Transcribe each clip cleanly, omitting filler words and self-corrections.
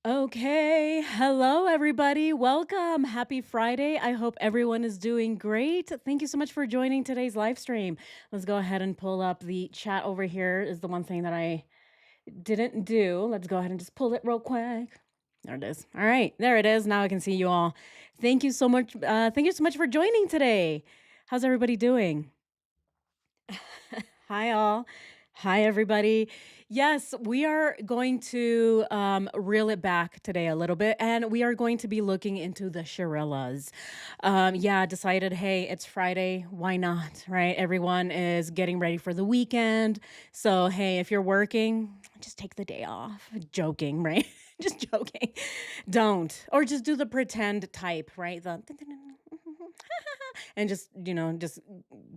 Okay. Hello, everybody. Welcome. Happy Friday. I hope everyone is doing great. Thank you so much for joining today's live stream. Let's go ahead and pull up the chat over here, is the one thing that I didn't do. Let's go ahead and just pull it real quick. There it is. All right. There it is. Now I can see you all. Thank you so much. Thank you so much for joining today. How's everybody doing? Hi, all. Hi, everybody. Yes, we are going to reel it back today a little bit, and we are going to be looking into the Shirillas. Yeah, decided, hey, it's Friday. Why not? Right? Everyone is getting ready for the weekend. So, hey, if you're working, just take the day off. Joking, right? Just joking. Don't. Or just do the pretend type, right? The and just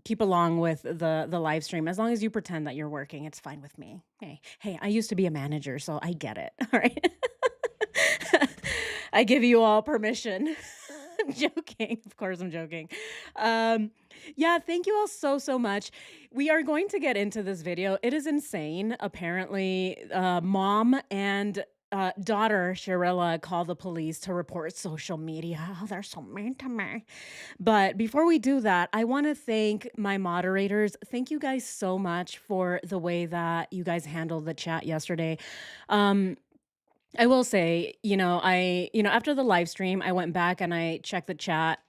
keep along with the live stream. As long as you pretend that you're working, it's fine with me. Hey, I used to be a manager, so I get it. All right. I give you all permission. I'm joking. Of course, I'm joking. Um, yeah, thank you all so much. We are going to get into this video. It is insane. Apparently, mom and daughter Sharella called the police to report social media. Oh, they're so mean to me. But before we do that, I want to thank my moderators. Thank you guys so much for the way that you guys handled the chat yesterday. Um, I will say, after the live stream, I went back and I checked the chat,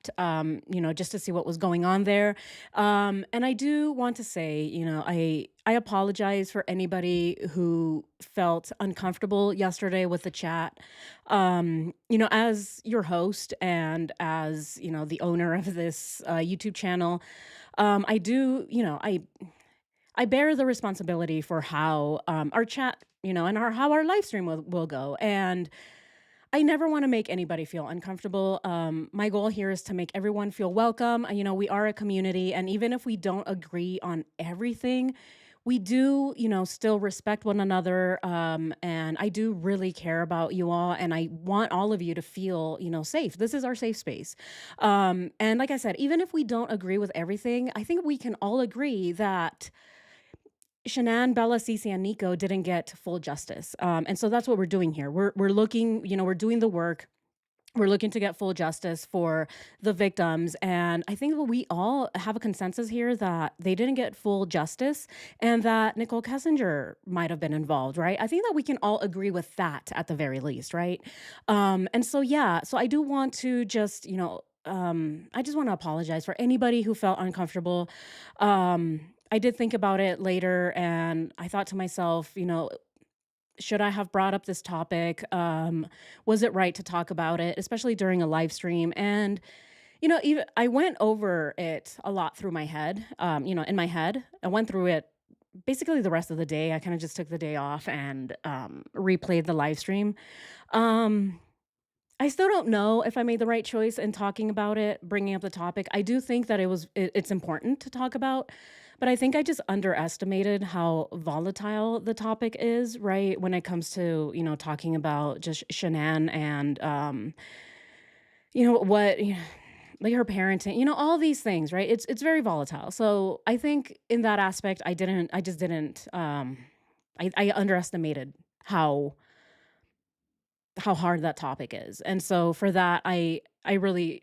just to see what was going on there. And I do want to say, I apologize for anybody who felt uncomfortable yesterday with the chat. As your host and as, the owner of this YouTube channel, I do, I bear the responsibility for how our chat, and how our live stream will go. And I never want to make anybody feel uncomfortable. My goal here is to make everyone feel welcome. We are a community, and even if we don't agree on everything, we do, still respect one another. And I do really care about you all, and I want all of you to feel, safe. This is our safe space. And like I said, even if we don't agree with everything, I think we can all agree that Shanann, Bella, Cece, and Nico didn't get full justice. And so that's what we're doing here. We're looking, we're doing the work. We're looking to get full justice for the victims. And I think that we all have a consensus here that they didn't get full justice and that Nicole Kessinger might have been involved, right? I think that we can all agree with that at the very least, right? And so, yeah, so I do want to just, I just want to apologize for anybody who felt uncomfortable. I did think about it later and I thought to myself, should I have brought up this topic? Was it right to talk about it, especially during a live stream? And, even I went over it a lot through my head, in my head. I went through it basically the rest of the day. I kind of just took the day off and replayed the live stream. Um, I still don't know if I made the right choice in talking about it, bringing up the topic. I do think that it's important to talk about, but I think I just underestimated how volatile the topic is, right? When it comes to, talking about just Shanann and what like her parenting, all these things, right? It's very volatile. So I think in that aspect I just didn't I underestimated how how hard that topic is. And so for that, I really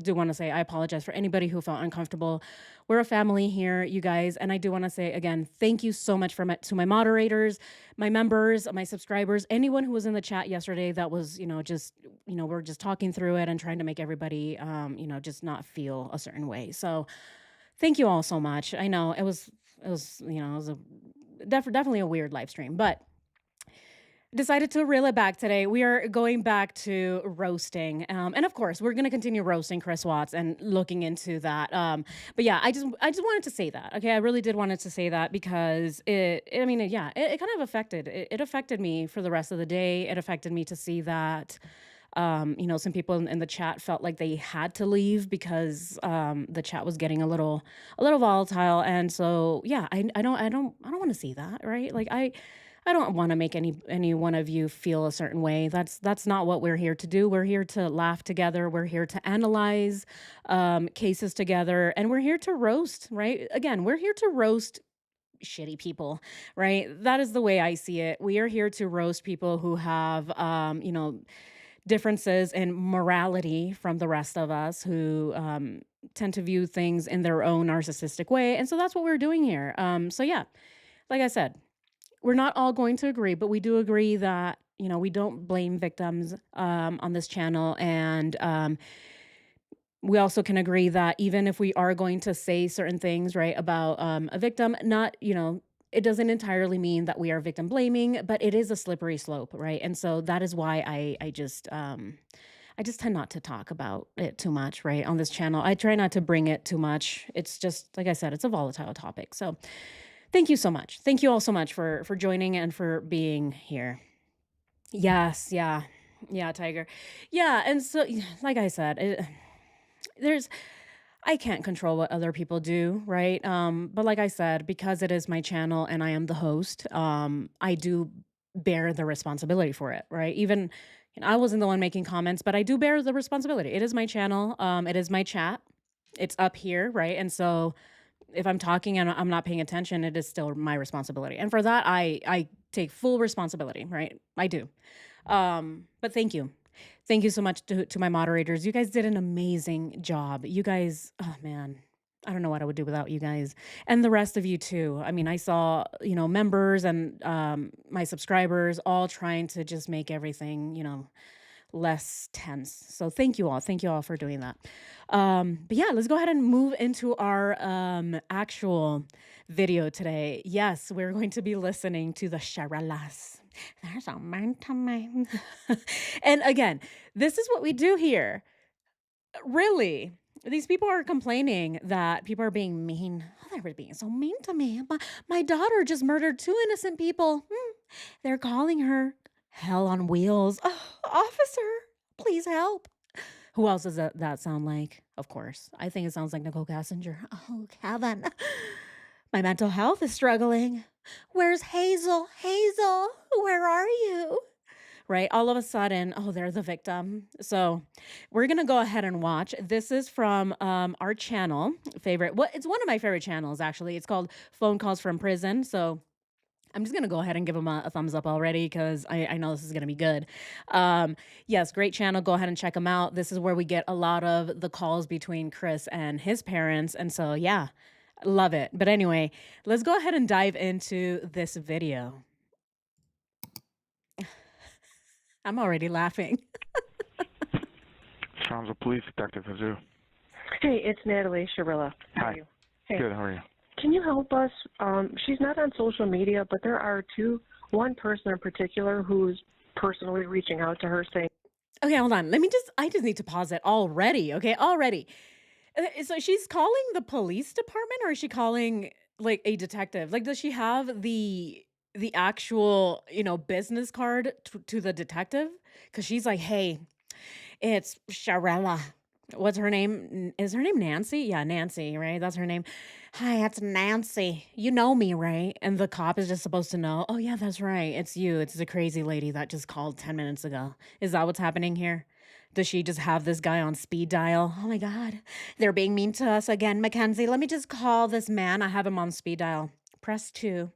do want to say I apologize for anybody who felt uncomfortable. We're a family here, you guys, and I do want to say again, thank you so much to my moderators, my members, my subscribers, anyone who was in the chat yesterday that was, just, we're just talking through it and trying to make everybody just not feel a certain way. So, thank you all so much. I know it was a definitely a weird live stream, but decided to reel it back today. We are going back to roasting, and of course, we're going to continue roasting Chris Watts and looking into that. But yeah, I just wanted to say that. Okay, I really did wanted to say that because I mean, yeah, it kind of it affected me for the rest of the day. It affected me to see that. Some people in the chat felt like they had to leave because the chat was getting a little volatile, and so yeah, I don't want to see that, right? Like I don't want to make any one of you feel a certain way. That's not what we're here to do. We're here to laugh together. We're here to analyze cases together, and we're here to roast. Right? Again, we're here to roast shitty people, right? That is the way I see it. We are here to roast people who have, differences in morality from the rest of us who tend to view things in their own narcissistic way. And so that's what we're doing here. So, yeah, like I said, we're not all going to agree, but we do agree that, we don't blame victims on this channel. And we also can agree that even if we are going to say certain things, right, about a victim, not, it doesn't entirely mean that we are victim blaming, but it is a slippery slope, right? And so that is why I just tend not to talk about it too much, right, on this channel. I try not to bring it too much. It's just like I said, it's a volatile topic. So thank you so much. Thank you all so much for joining and for being here. Yes, yeah. Yeah, Tiger. Yeah, and so like I said, there's I can't control what other people do, right? But like I said, because it is my channel and I am the host, I do bear the responsibility for it, right? Even I wasn't the one making comments, but I do bear the responsibility. It is my channel. It is my chat. It's up here, right? And so if I'm talking and I'm not paying attention, it is still my responsibility. And for that, I take full responsibility, right? I do. But thank you. Thank you so much to my moderators. You guys did an amazing job. You guys, oh man, I don't know what I would do without you guys and the rest of you too. I mean, I saw, members and my subscribers all trying to just make everything, less tense. So thank you all. Thank you all for doing that. But yeah, let's go ahead and move into our actual video today. Yes, we're going to be listening to the Sharellas. There's a man to man. And again, this is what we do here. Really. These people are complaining that people are being mean. Oh, they were being so mean to me. My daughter just murdered 2 innocent people. They're calling her hell on wheels. Oh, officer, please help. Who else does that sound like? Of course. I think it sounds like Nicole Kassinger. Oh, Kevin. My mental health is struggling. Where's Hazel? Hazel, where are you? Right? All of a sudden, oh, they're the victim. So we're going to go ahead and watch. This is from our channel, favorite. Well, it's one of my favorite channels, actually. It's called Phone Calls from Prison. So I'm just going to go ahead and give them a thumbs up already because I know this is going to be good. Yes, great channel. Go ahead and check them out. This is where we get a lot of the calls between Chris and his parents. And so, yeah, love it. But anyway, let's go ahead and dive into this video. I'm already laughing. Sounds a police detective, Kazoo. Hey, it's Natalie Shirilla. How Hi. are you? Hey. Good, how are you? Can you help us? She's not on social media, but there are one person in particular who's personally reaching out to her saying, Okay, hold on. I just need to pause it already. Okay, already. So she's calling the police department or is she calling like a detective? Like, does she have the actual, business card to the detective? Because she's like, hey, it's Sharella. What's her name? Is her name Nancy? Yeah, Nancy, right? That's her name. Hi, it's Nancy. You know me, right? And the cop is just supposed to know, oh, yeah, that's right. It's you. It's the crazy lady that just called 10 minutes ago. Is that what's happening here? Does she just have this guy on speed dial? Oh my God. They're being mean to us again, Mackenzie. Let me just call this man. I have him on speed dial. Press 2.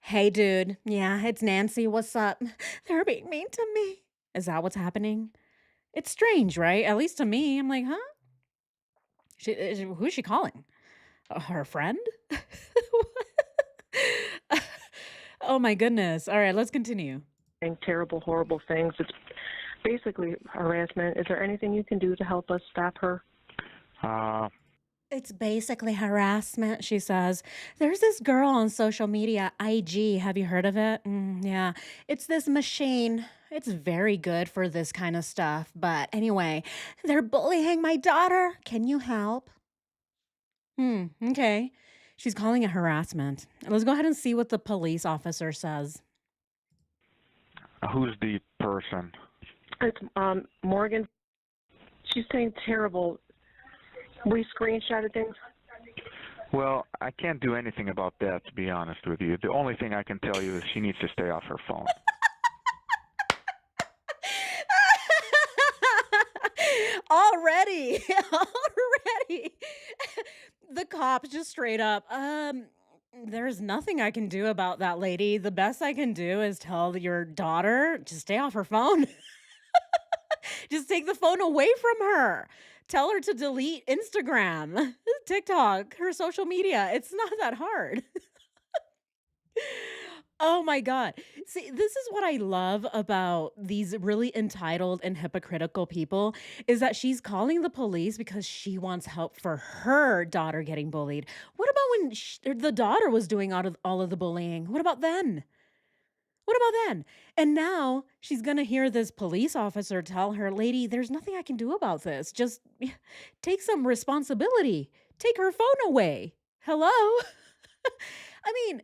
Hey, dude. Yeah, it's Nancy. What's up? They're being mean to me. Is that what's happening? It's strange, right? At least to me. I'm like, huh? Who's she calling? Her friend? Oh my goodness. All right, let's continue. terrible, horrible things. It's basically harassment. Is there anything you can do to help us stop her? It's basically harassment, she says. There's this girl on social media, IG. Have you heard of it? Yeah. It's this machine. It's very good for this kind of stuff. But anyway, they're bullying my daughter. Can you help? Okay. She's calling it harassment. Let's go ahead and see what the police officer says. Who's the person? It's Morgan. She's saying terrible. We screenshotted things. Well, I can't do anything about that, to be honest with you. The only thing I can tell you is she needs to stay off her phone. Already. The cops just straight up, There's nothing I can do about that lady. The best I can do is tell your daughter to stay off her phone. Just take the phone away from her. Tell her to delete Instagram, TikTok, her social media. It's not that hard. Oh my God. See, this is what I love about these really entitled and hypocritical people is that she's calling the police because she wants help for her daughter getting bullied. What about when the daughter was doing all of the bullying? What about then? What about then? And now she's going to hear this police officer tell her, lady, there's nothing I can do about this. Just take some responsibility. Take her phone away. Hello? I mean,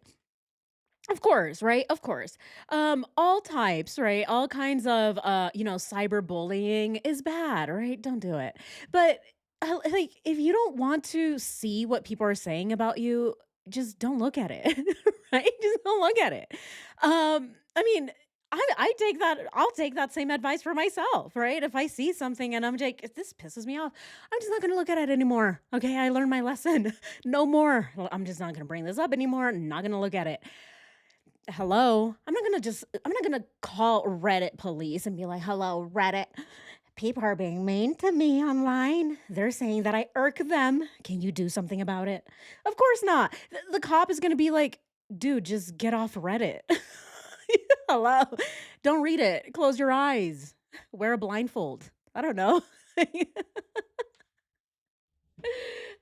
of course, right? Of course. All types, right? All kinds of cyberbullying is bad, right? Don't do it. But like if you don't want to see what people are saying about you, just don't look at it. Right? Just don't look at it. I mean, I'll take that same advice for myself, right? If I see something and I'm like, if this pisses me off, I'm just not gonna look at it anymore. Okay, I learned my lesson. No more. I'm just not gonna bring this up anymore. Not gonna look at it. Hello? I'm not gonna call Reddit police and be like, hello, Reddit. People are being mean to me online. They're saying that I irk them. Can you do something about it? Of course not. The cop is gonna be like, dude, just get off Reddit. Hello? Don't read it. Close your eyes. Wear a blindfold. I don't know.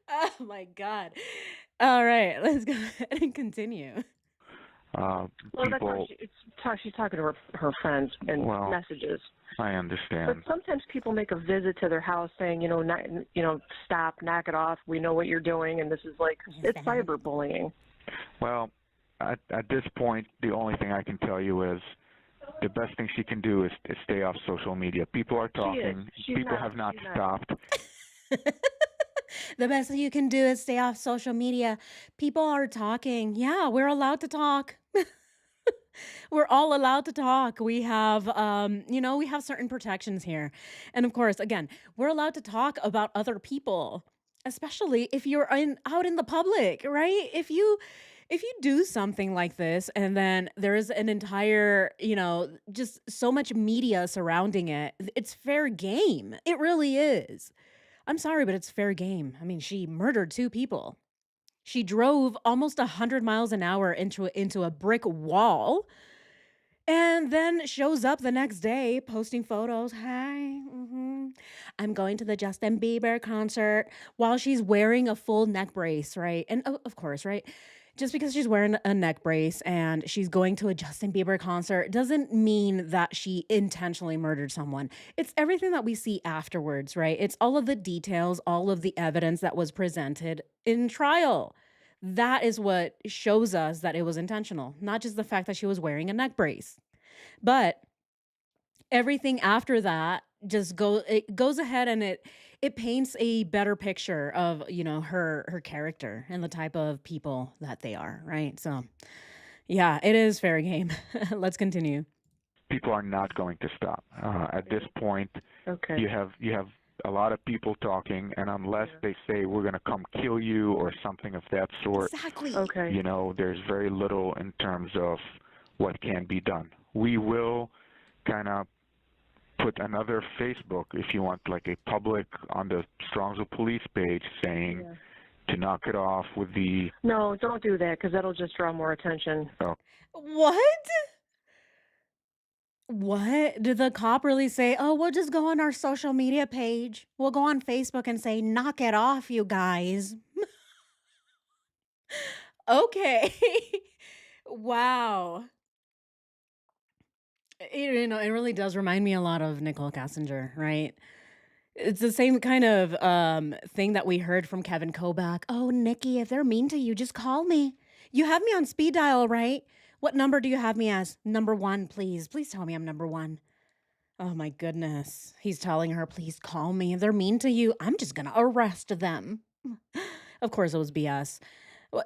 Oh my God. All right, let's go ahead and continue. Well, that's how People, she's talking to her friends and well, messages. I But understand. sometimes people make a visit to their house saying, stop, knock it off. We know what you're doing, and this is like it's Stop. cyberbullying. Well, at this point, the only thing I can tell you is the best thing she can do is stay off social media. People are She is. talking. She's People not. have not She's not. stopped. The best thing you can do is stay off social media. People are talking. Yeah, we're allowed to talk. We're all allowed to talk. We have certain protections here. And of course, again, we're allowed to talk about other people, especially if you're out in the public, right? If you do something like this and then there's an entire, just so much media surrounding it, it's fair game. It really is. I'm sorry, but it's fair game. I mean, she murdered two people. She drove almost 100 miles an hour into a brick wall and then shows up the next day posting photos. Hi, I'm going to the Justin Bieber concert while she's wearing a full neck brace, right? And of course, right? Just because she's wearing a neck brace and she's going to a Justin Bieber concert doesn't mean that she intentionally murdered someone. It's everything that we see afterwards, right? It's all of the details, all of the evidence that was presented in trial. That is what shows us that it was intentional, not just the fact that she was wearing a neck brace. But everything after that it goes ahead and it paints a better picture of her character and the type of people that they are, right? So yeah, it is fair game. Let's continue. People are not going to stop. At this point, Okay. you have a lot of people talking, and unless they say we're going to come kill you or something of that sort, Exactly. Okay. there's very little in terms of what can be done. We will kind of put another Facebook, if you want, like a public on the Strongsville police page saying Yeah. to knock it off with the. No, don't do that because that'll just draw more attention. What? What? Did the cop really say, oh, we'll just go on our social media page? We'll go on Facebook and say, knock it off, you guys. Okay. Wow. It really does remind me a lot of Nicole Kessinger, right? It's the same kind of thing that we heard from Kevin Kovac. Oh, Nikki, if they're mean to you, just call me. You have me on speed dial, right? What number do you have me as? Number one, please. Please tell me I'm number one. Oh my goodness. He's telling her, please call me. If they're mean to you, I'm just going to arrest them. Of course, it was BS.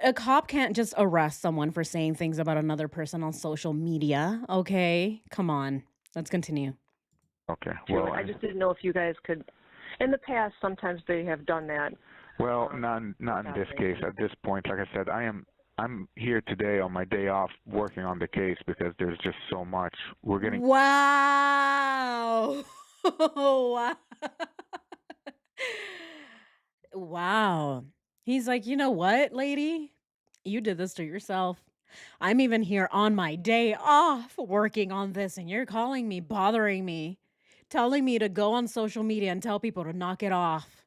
A cop can't just arrest someone for saying things about another person on social media. Okay, come on. Let's continue. Okay. Sure. Well, I just didn't know if you guys could. In the past, sometimes they have done that. not in this case. At this point, like I said, I am I'm here today on my day off working on the case because there's just so much. We're getting Wow. Wow. Wow. He's like, "You know what, lady? You did this to yourself. I'm even here on my day off working on this, and you're calling me, bothering me, telling me to go on social media and tell people to knock it off."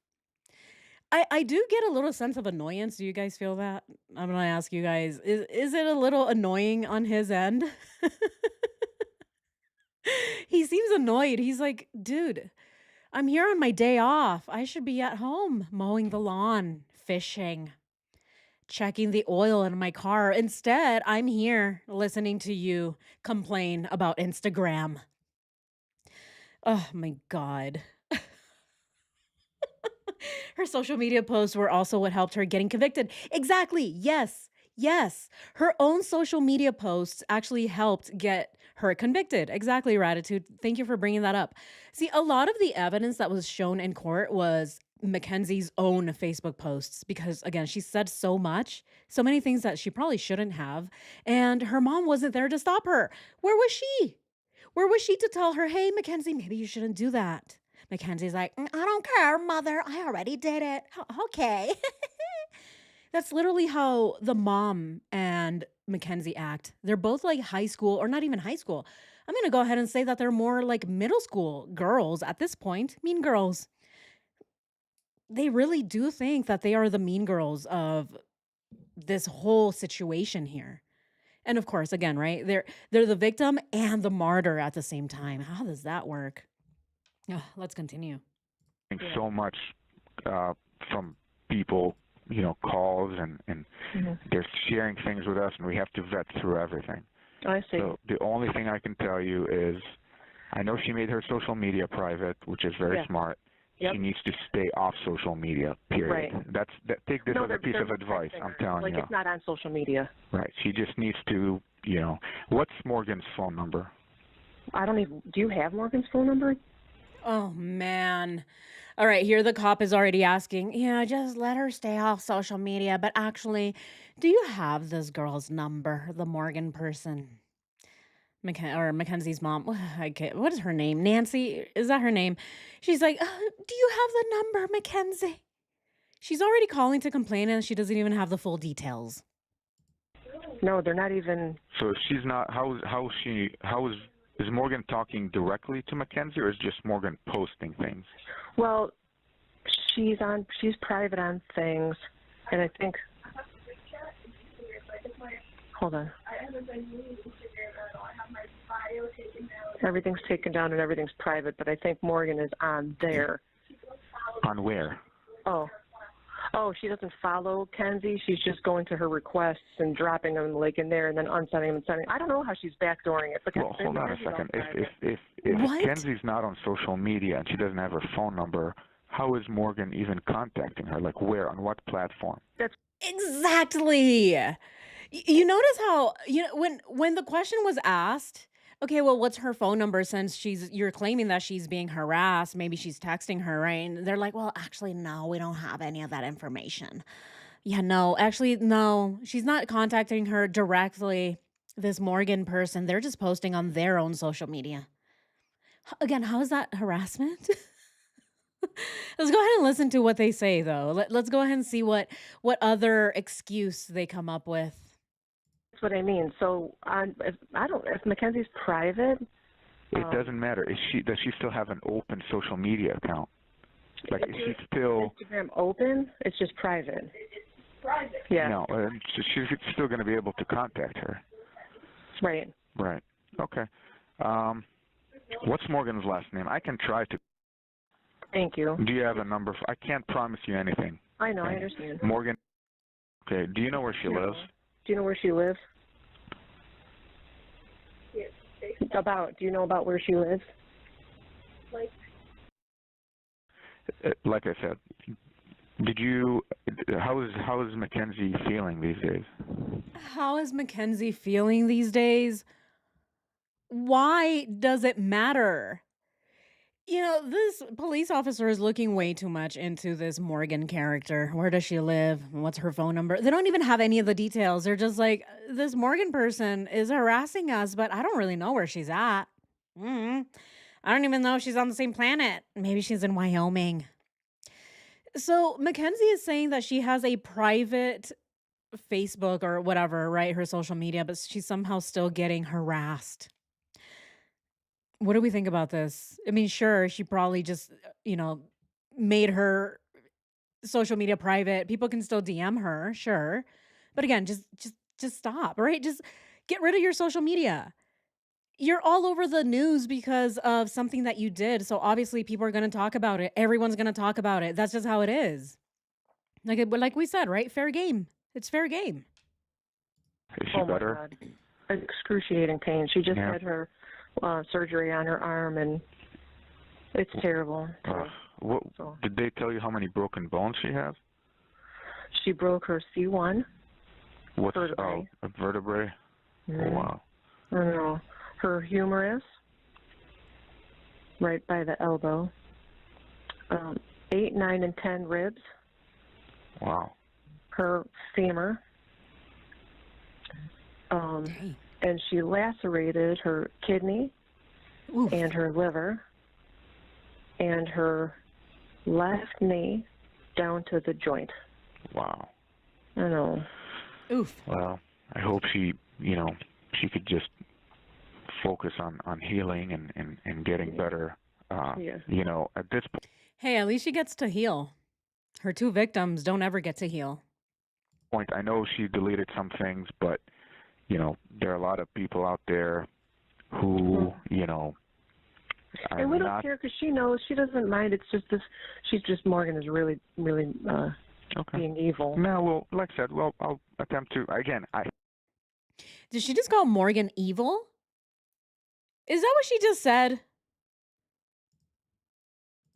I do get a little sense of annoyance. Do you guys feel that? I'm gonna ask you guys, is it a little annoying on his end? He seems annoyed. He's like, "Dude, I'm here on my day off. I should be at home mowing the lawn, fishing, checking the oil in my car. Instead, I'm here listening to you complain about Instagram." Oh my God. Her social media posts were also what helped her getting convicted. Exactly. Yes. Yes. Her own social media posts actually helped get her convicted. Exactly, Ratitude. Thank you for bringing that up. See, a lot of the evidence that was shown in court was Mackenzie's own Facebook posts because, again, she said so much, so many things that she probably shouldn't have. And her mom wasn't there to stop her. Where was she? Where was she to tell her, "Hey, Mackenzie, maybe you shouldn't do that"? Mackenzie's like, I don't care, mother. I already did it. Okay." That's literally how the mom and Mackenzie act. They're both like high school, or not even high school. I'm going to go ahead and say that they're more like middle school girls at this point. Mean girls. They really do think that they are the mean girls of this whole situation here. And of course, again, right? They're the victim and the martyr at the same time. How does that work? Ugh, let's continue. Yeah. so much uh, from people, calls and Mm-hmm. they're sharing things with us, and we have to vet through everything. I see. So the only thing I can tell you is, I know she made her social media private, which is very Yeah. smart. Yep. She needs to stay off social media. Period. Right. Take this No, as a piece of advice. I'm telling like you. it's not on social media. Right. She just needs to, What's Morgan's phone number? I don't even. Do you have Morgan's phone number? Oh, man. All right, here the cop is already asking, "Yeah, just let her stay off social media. But actually, do you have this girl's number, the Morgan person?" Mackenzie's mom. What is her name? Nancy? Is that her name? She's like, "Do you have the number, Mackenzie?" She's already calling to complain and she doesn't even have the full details. No, they're not even. So if she's not, is Morgan talking directly to Mackenzie, or is just Morgan posting things? Well, she's private on things, and I think. Hold on. Everything's taken down and everything's private, but I think Morgan is on there. On where? Oh, she doesn't follow Kenzie. She's just going to her requests and dropping them like in there and then unsending them and sending. I don't know how she's backdooring it. Well, hold on a second. If What? Kenzie's not on social media and she doesn't have her phone number, how is Morgan even contacting her? Like where? On what platform? Exactly. You notice how, when the question was asked, okay, well, what's her phone number since you're claiming that she's being harassed, maybe she's texting her, right? And they're like, "Well, actually, no, we don't have any of that information." Yeah, no, actually, no, she's not contacting her directly. This Morgan person, they're just posting on their own social media. Again, how is that harassment? Let's go ahead and listen to what they say, though. Let's go ahead and see what other excuse they come up with. That's what I mean. So if Mackenzie's private. It doesn't matter. Does she still have an open social media account? Like is she still Instagram open? It's just private. Private. Yeah. No, so she's still going to be able to contact her. Right. Right. Okay. What's Morgan's last name? I can try to. Thank you. Do you have a number? I can't promise you anything. I know. I understand. Morgan. Okay. Do you know where she lives? Do you know where she lives? Do you know about where she lives? Like I said, how is Mackenzie feeling these days? How is Mackenzie feeling these days? Why does it matter? This police officer is looking way too much into this Morgan character. Where does she live? What's her phone number? They don't even have any of the details. They're just like, this Morgan person is harassing us, but I don't really know where she's at. Mm. I don't even know if she's on the same planet. Maybe she's in Wyoming. So Mackenzie is saying that she has a private Facebook or whatever, right? Her social media, but she's somehow still getting harassed. What do we think about this? I mean, sure, she probably just, made her social media private. People can still DM her, sure. But again, just stop, right? Just get rid of your social media. You're all over the news because of something that you did. So obviously people are going to talk about it. Everyone's going to talk about it. That's just how it is. Like we said, right? Fair game. It's fair game. Is she Oh my better? God, excruciating pain. She just Yeah. had her surgery on her arm, and it's terrible. What So did they tell you how many broken bones she has? she broke her C1 What's vertebrae. a vertebrae? Oh, Mhm. wow. I don't know. Her humerus, right by the elbow. 8, 9, and 10 ribs. Wow. Her femur. Dang. And she lacerated her kidney Oof. and her liver and her left knee down to the joint. Wow. I know. Oof. Well, I hope she could just focus on healing and getting better. Yeah. At this Hey, at least she gets to heal. Her two victims don't ever get to heal. point, I know she deleted some things, but there are a lot of people out there who, are And we don't not care because she knows she doesn't mind. It's just this. She's just Morgan is really, really okay. being evil. No, well, like I said, well, I'll attempt to again. Did she just call Morgan evil? Is that what she just said?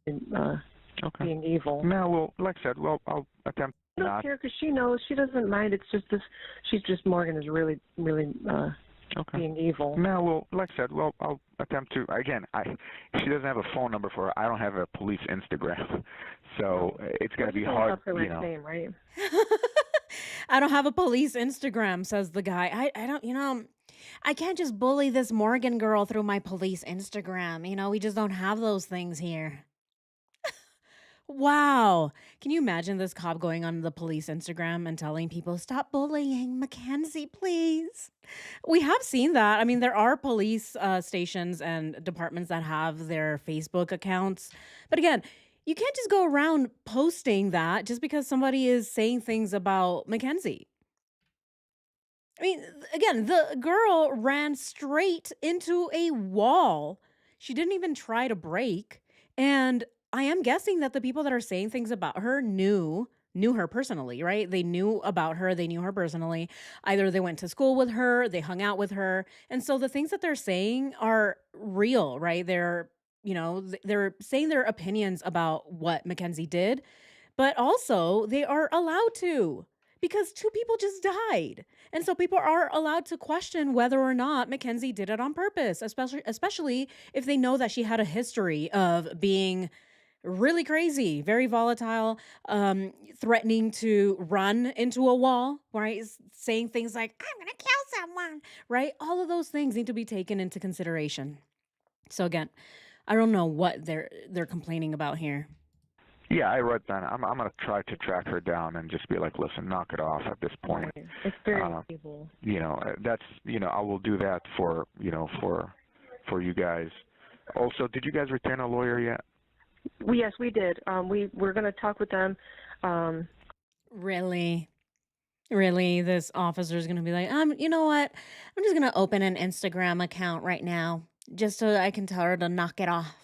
Okay. Being evil. No, well, like I said, well, I'll attempt We don't not. care because she knows she doesn't mind. It's just this. She's just Morgan is really, really Okay. being evil. No, well, like I said, well, I'll attempt to again. She doesn't have a phone number for her. I don't have a police Instagram, so it's gonna be hard. Up her last name, right? I don't have a police Instagram, says the guy. I don't, I can't just bully this Morgan girl through my police Instagram. We just don't have those things here. Wow. Can you imagine this cop going on the police Instagram and telling people, stop bullying Mackenzie, please? We have seen that. I mean, there are police stations and departments that have their Facebook accounts. But again, you can't just go around posting that just because somebody is saying things about Mackenzie. I mean, again, the girl ran straight into a wall. She didn't even try to break. And I am guessing that the people that are saying things about her knew her personally, right? They knew about her, they knew her personally. Either they went to school with her, they hung out with her. And so the things that they're saying are real, right? They're saying their opinions about what Mackenzie did, but also they are allowed to because two people just died. And so people are allowed to question whether or not Mackenzie did it on purpose, especially if they know that she had a history of being really crazy, very volatile, threatening to run into a wall, right? Saying things like, I'm going to kill someone, right? All of those things need to be taken into consideration. So again, I don't know what they're complaining about here. Yeah, I read that. I'm gonna try to track her down and just be like, listen, knock it off at this point. It's very Uh, evil. That's I will do that for for you guys. Also, did you guys retain a lawyer yet? Yes, we did. We're going to talk with them. Really? Really? This officer's gonna be like, you know what? I'm just gonna open an Instagram account right now just so I can tell her to knock it off.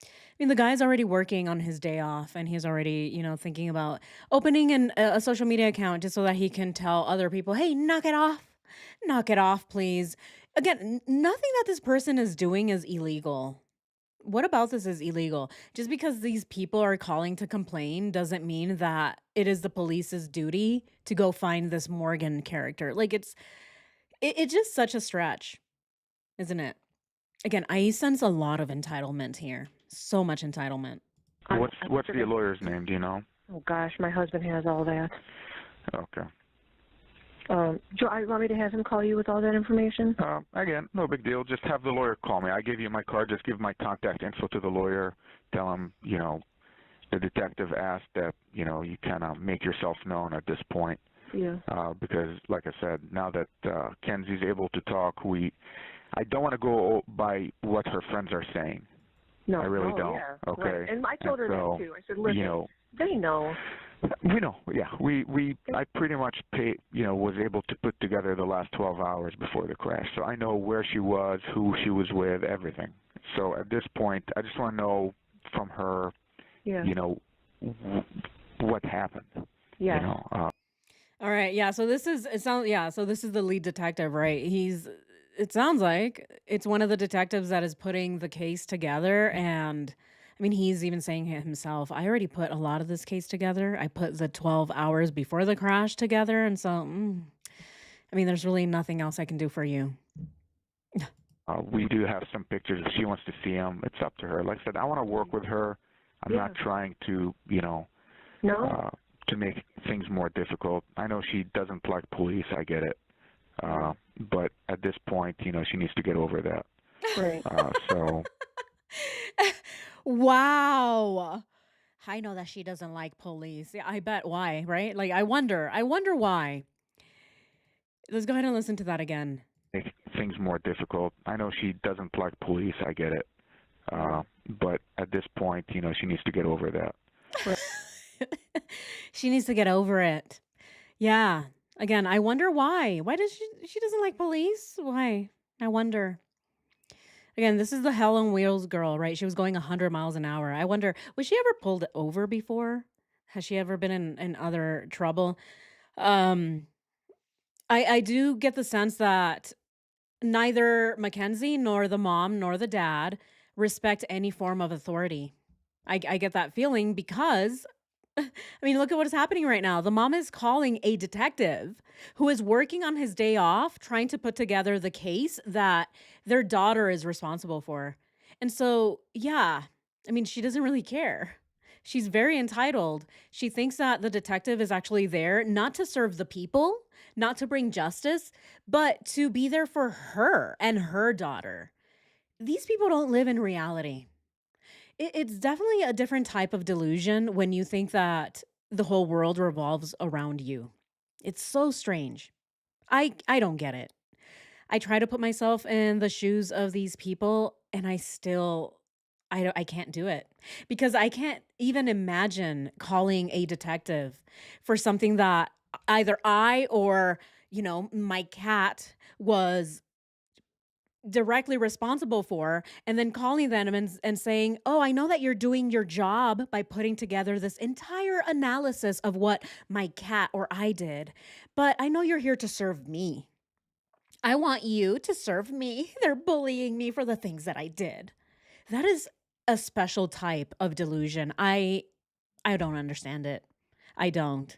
I mean, the guy's already working on his day off and he's already, thinking about opening a social media account just so that he can tell other people, hey, knock it off. Knock it off, please. Again, nothing that this person is doing is illegal. What about this is illegal? Just because these people are calling to complain doesn't mean that it is the police's duty to go find this Morgan character. Like it's just such a stretch, isn't it? Again, I sense a lot of entitlement here. So much entitlement. What's the lawyer's name? Do you know? Oh gosh, my husband has all that. Okay. Do you want me to have him call you with all that information? Again, no big deal. Just have the lawyer call me. I gave you my card. Just give my contact info to the lawyer. Tell him, the detective asked that, you kind of make yourself known at this point. Yeah. Because, like I said, now that Kenzie's able to talk, I don't want to go by what her friends are saying. No, I really don't. Yeah, okay. Right. And I told her that too. I said, listen, they know. We know, yeah. I pretty much was able to put together the last 12 hours before the crash. So I know where she was, who she was with, everything. So at this point, I just want to know from her, what happened. Yeah. All right. Yeah. So this is So this is the lead detective, right? It sounds like it's one of the detectives that is putting the case together, and I mean, he's even saying it himself. I already put a lot of this case together. I put the 12 hours before the crash together, and so I mean, there's really nothing else I can do for you. We do have some pictures. If she wants to see them, it's up to her. Like I said, I want to work with her. I'm not trying to, to make things more difficult. I know she doesn't like police. I get it. But at this point, she needs to get over that. Right. So. Wow. I know that she doesn't like police. Yeah, I bet why, right? Like, I wonder why. Let's go ahead and listen to that again. Make things more difficult. I know she doesn't like police. I get it. But at this point, she needs to get over that. She needs to get over it. Yeah. Again, I wonder why. Why does she doesn't like police? Why? I wonder. Again, this is the Hell on Wheels girl, right? She was going 100 miles an hour. I wonder, was she ever pulled over before? Has she ever been in other trouble? Um, I do get the sense that neither Mackenzie nor the mom nor the dad respect any form of authority. I get that feeling because I mean, look at what is happening right now. The mom is calling a detective who is working on his day off, trying to put together the case that their daughter is responsible for. And so, yeah, I mean, she doesn't really care. She's very entitled. She thinks that the detective is actually there not to serve the people, not to bring justice, but to be there for her and her daughter. These people don't live in reality. It's definitely a different type of delusion when you think that the whole world revolves around you. It's so strange. I don't get it. I try to put myself in the shoes of these people, and I can't do it because I can't even imagine calling a detective for something that either I or, my cat was directly responsible for, and then calling them and saying, "Oh, I know that you're doing your job by putting together this entire analysis of what my cat or I did, but I know you're here to serve me. I want you to serve me. They're bullying me for the things that I did." That is a special type of delusion. I don't understand it. I don't.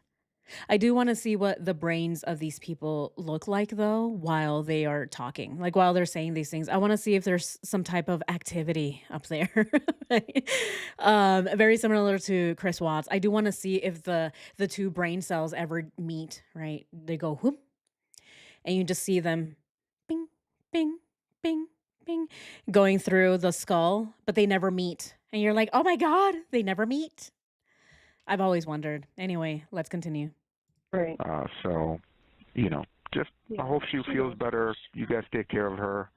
I do wanna see what the brains of these people look like, though, while they are talking, like, while they're saying these things. I wanna see if there's some type of activity up there, right? Very similar to Chris Watts. I do wanna see if the 2 brain cells ever meet, right? They go, "Whoop," and you just see them bing, bing, bing, bing, going through the skull, but they never meet, and you're like, "Oh my god, they never meet." I've always wondered. Anyway, let's continue. Right. So, just I hope she feels better. You guys take care of her.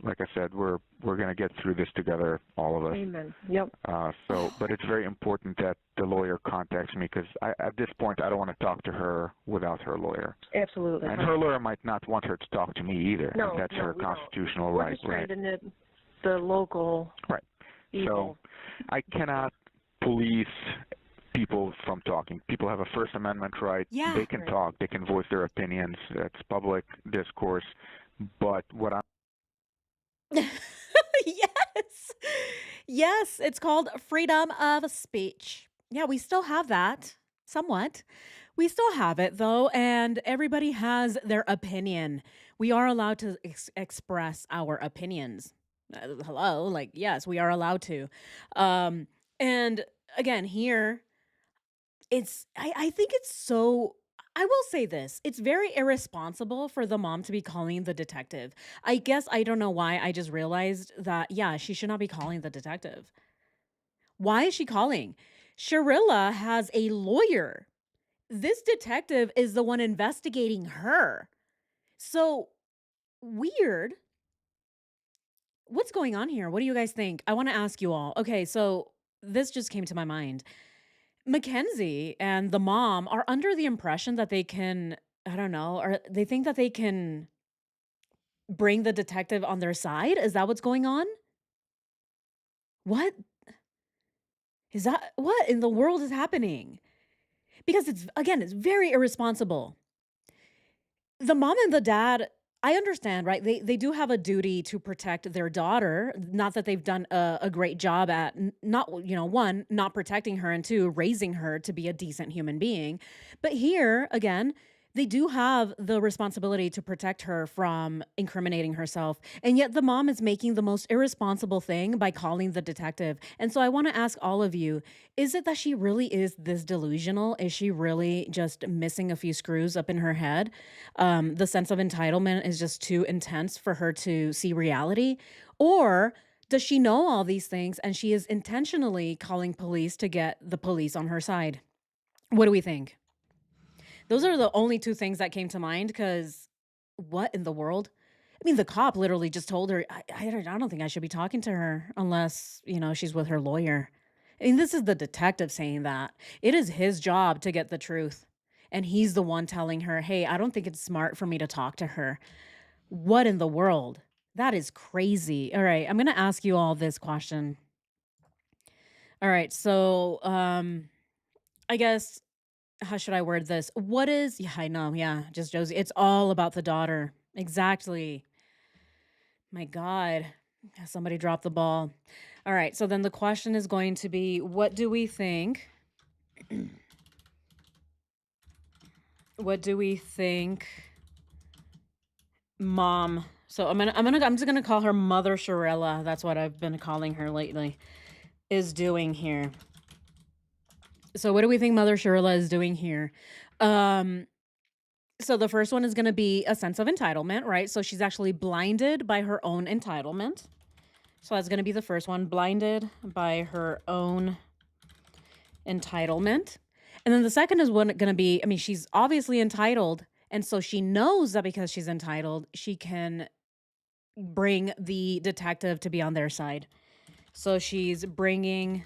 Like I said, we're gonna get through this together, all of us. Amen. Yep. But it's very important that the lawyer contacts me because at this point I don't want to talk to her without her lawyer. Absolutely. And her lawyer might not want her to talk to me either. No, and that's her we constitutional don't. We're right. just trying to nip the local evil. So I cannot police people from talking. People have a First Amendment right. Yeah. They can talk. They can voice their opinions. That's public discourse. But what I'm Yes. Yes, it's called freedom of speech. Yeah, we still have that somewhat. We still have it though, and everybody has their opinion. We are allowed to express our opinions. Hello, like, yes, we are allowed to. Um, and again, here, I think it's so I will say this, it's very irresponsible for the mom to be calling the detective. I guess I don't know why, I just realized that, yeah, she should not be calling the detective. Why is she calling? Sharilla has a lawyer. This detective is the one investigating her. So weird. What's going on here? What do you guys think? I want to ask you all. Okay, so this just came to my mind. Mackenzie and the mom are under the impression that they can, I don't know, or they think that they can bring the detective on their side. Is that what's going on? What is that? What in the world is happening? Because it's, again, it's very irresponsible. The mom and the dad, I understand, right? They do have a duty to protect their daughter. Not that they've done a great job at not, one, not protecting her, and two, raising her to be a decent human being. But here, again, they do have the responsibility to protect her from incriminating herself. And yet the mom is making the most irresponsible thing by calling the detective. And so I want to ask all of you, is it that she really is this delusional? Is she really just missing a few screws up in her head? The sense of entitlement is just too intense for her to see reality? Or does she know all these things and she is intentionally calling police to get the police on her side? What do we think? Those are the only two things that came to mind because what in the world? I mean, the cop literally just told her, I don't think I should be talking to her unless, she's with her lawyer. I mean, this is the detective saying that. It is his job to get the truth. And he's the one telling her, hey, I don't think it's smart for me to talk to her. What in the world? That is crazy. All right, I'm going to ask you all this question. All right, so I guess how should I word this? What is Yeah, I know, yeah, just Josie. It's all about the daughter. Exactly. My God. Somebody dropped the ball. All right, so then the question is going to be, what do we think? What do we think mom so I'm just gonna call her Mother Shirella. That's what I've been calling her lately, is doing here. So what do we think Mother Shirilla is doing here? Um So the first one is going to be a sense of entitlement, right? So she's actually blinded by her own entitlement. So that's going to be the first one, blinded by her own entitlement. And then the second is going to be, I mean, she's obviously entitled. And so she knows that because she's entitled, she can bring the detective to be on their side. So she's bringing,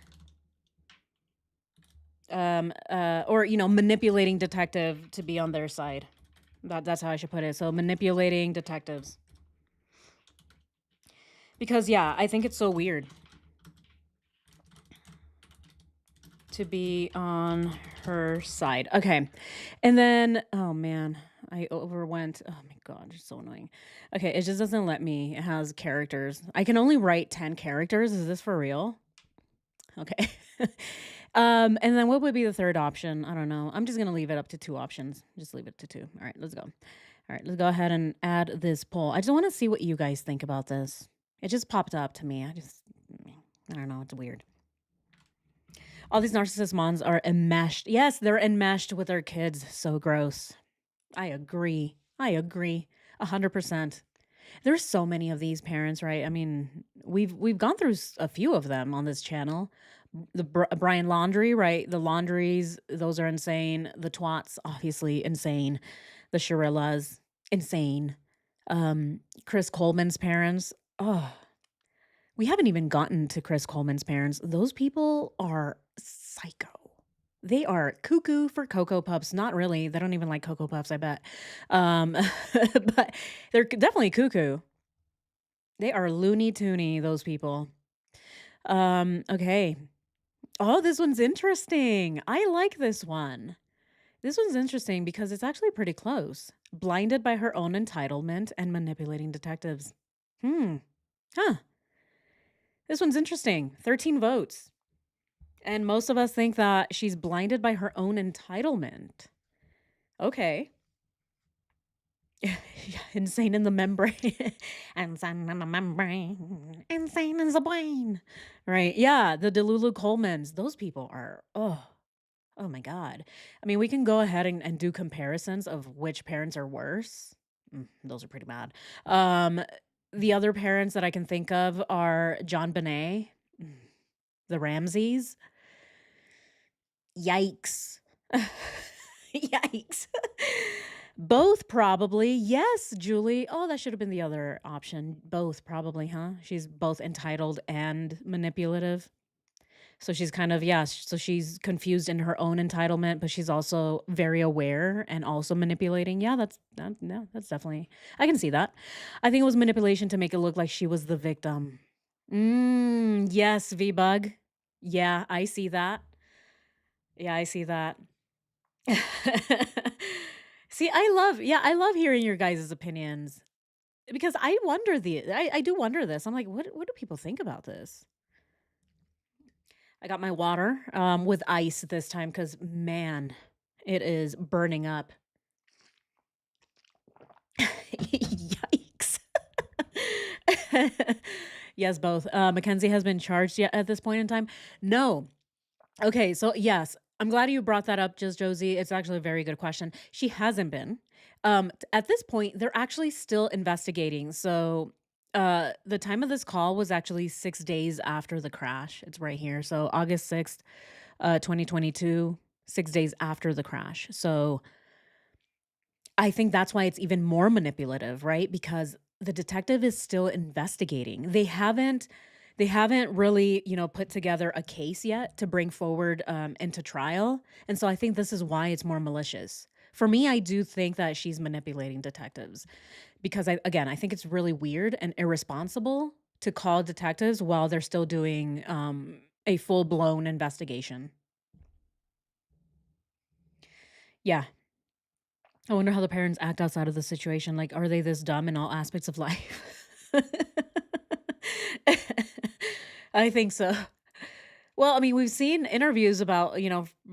manipulating detective to be on their side. That's how I should put it. So manipulating detectives. Because, yeah, I think it's so weird to be on her side. Okay. And then, oh man, I overwent. Oh my God, it's so annoying. Okay, it just doesn't let me. It has characters. I can only write 10 characters. Is this for real? Okay. And then what would be the third option? I don't know. I'm just going to leave it up to two options. Just leave it to two. All right, let's go. All right, let's go ahead and add this poll. I just want to see what you guys think about this. It just popped up to me. I don't know. It's weird. All these narcissist moms are enmeshed. Yes, they're enmeshed with their kids. So gross. I agree. 100%. There's so many of these parents, right? I mean, we've gone through a few of them on this channel. The Brian Laundrie, right? The Laundries, those are insane. The Twats, obviously insane. The Sharillas, insane. Chris Coleman's parents. Oh, we haven't even gotten to Chris Coleman's parents. Those people are psycho. They are cuckoo for Cocoa Puffs. Not really. They don't even like Cocoa Puffs, I bet. But they're definitely cuckoo. They are loony toony, those people. Okay. Oh, this one's interesting. I like this one. This one's interesting because it's actually pretty close. Blinded by her own entitlement and manipulating detectives. Huh. This one's interesting. 13 votes. And most of us think that she's blinded by her own entitlement. Okay. Insane in the membrane. Insane in the membrane. Insane in the brain. Right. Yeah. The Delulu Colemans, those people are, oh my God. I mean, we can go ahead and do comparisons of which parents are worse. Those are pretty bad. Um, the other parents that I can think of are John Bonet, mm, the Ramseys. Yikes. Yikes. Both probably. Yes, Julie. Oh, that should have been the other option. Both probably, huh? She's both entitled and manipulative. So she's kind of, yeah, so she's confused in her own entitlement, but she's also very aware and also manipulating. Yeah, no, that's definitely, I can see that. I think it was manipulation to make it look like she was the victim. Yes, V-Bug. Yeah, I see that. Yeah, I see that. See, I love hearing your guys' opinions because I do wonder this. I'm like, what do people think about this? I got my water with ice this time because man, it is burning up. Yikes. Yes, both. Mackenzie has been charged yet at this point in time. No. Okay, so yes, I'm glad you brought that up, just Josie. It's actually a very good question. She hasn't been. At this point, they're actually still investigating. So, the time of this call was actually 6 days after the crash. It's right here. So August 6th, 2022, 6 days after the crash. So I think that's why it's even more manipulative, right? Because the detective is still investigating. They haven't really, put together a case yet to bring forward into trial. And so I think this is why it's more malicious. For me, I do think that she's manipulating detectives because I think it's really weird and irresponsible to call detectives while they're still doing a full-blown investigation. Yeah. I wonder how the parents act outside of the situation. Like, are they this dumb in all aspects of life? I think so. Well, I mean, we've seen interviews about,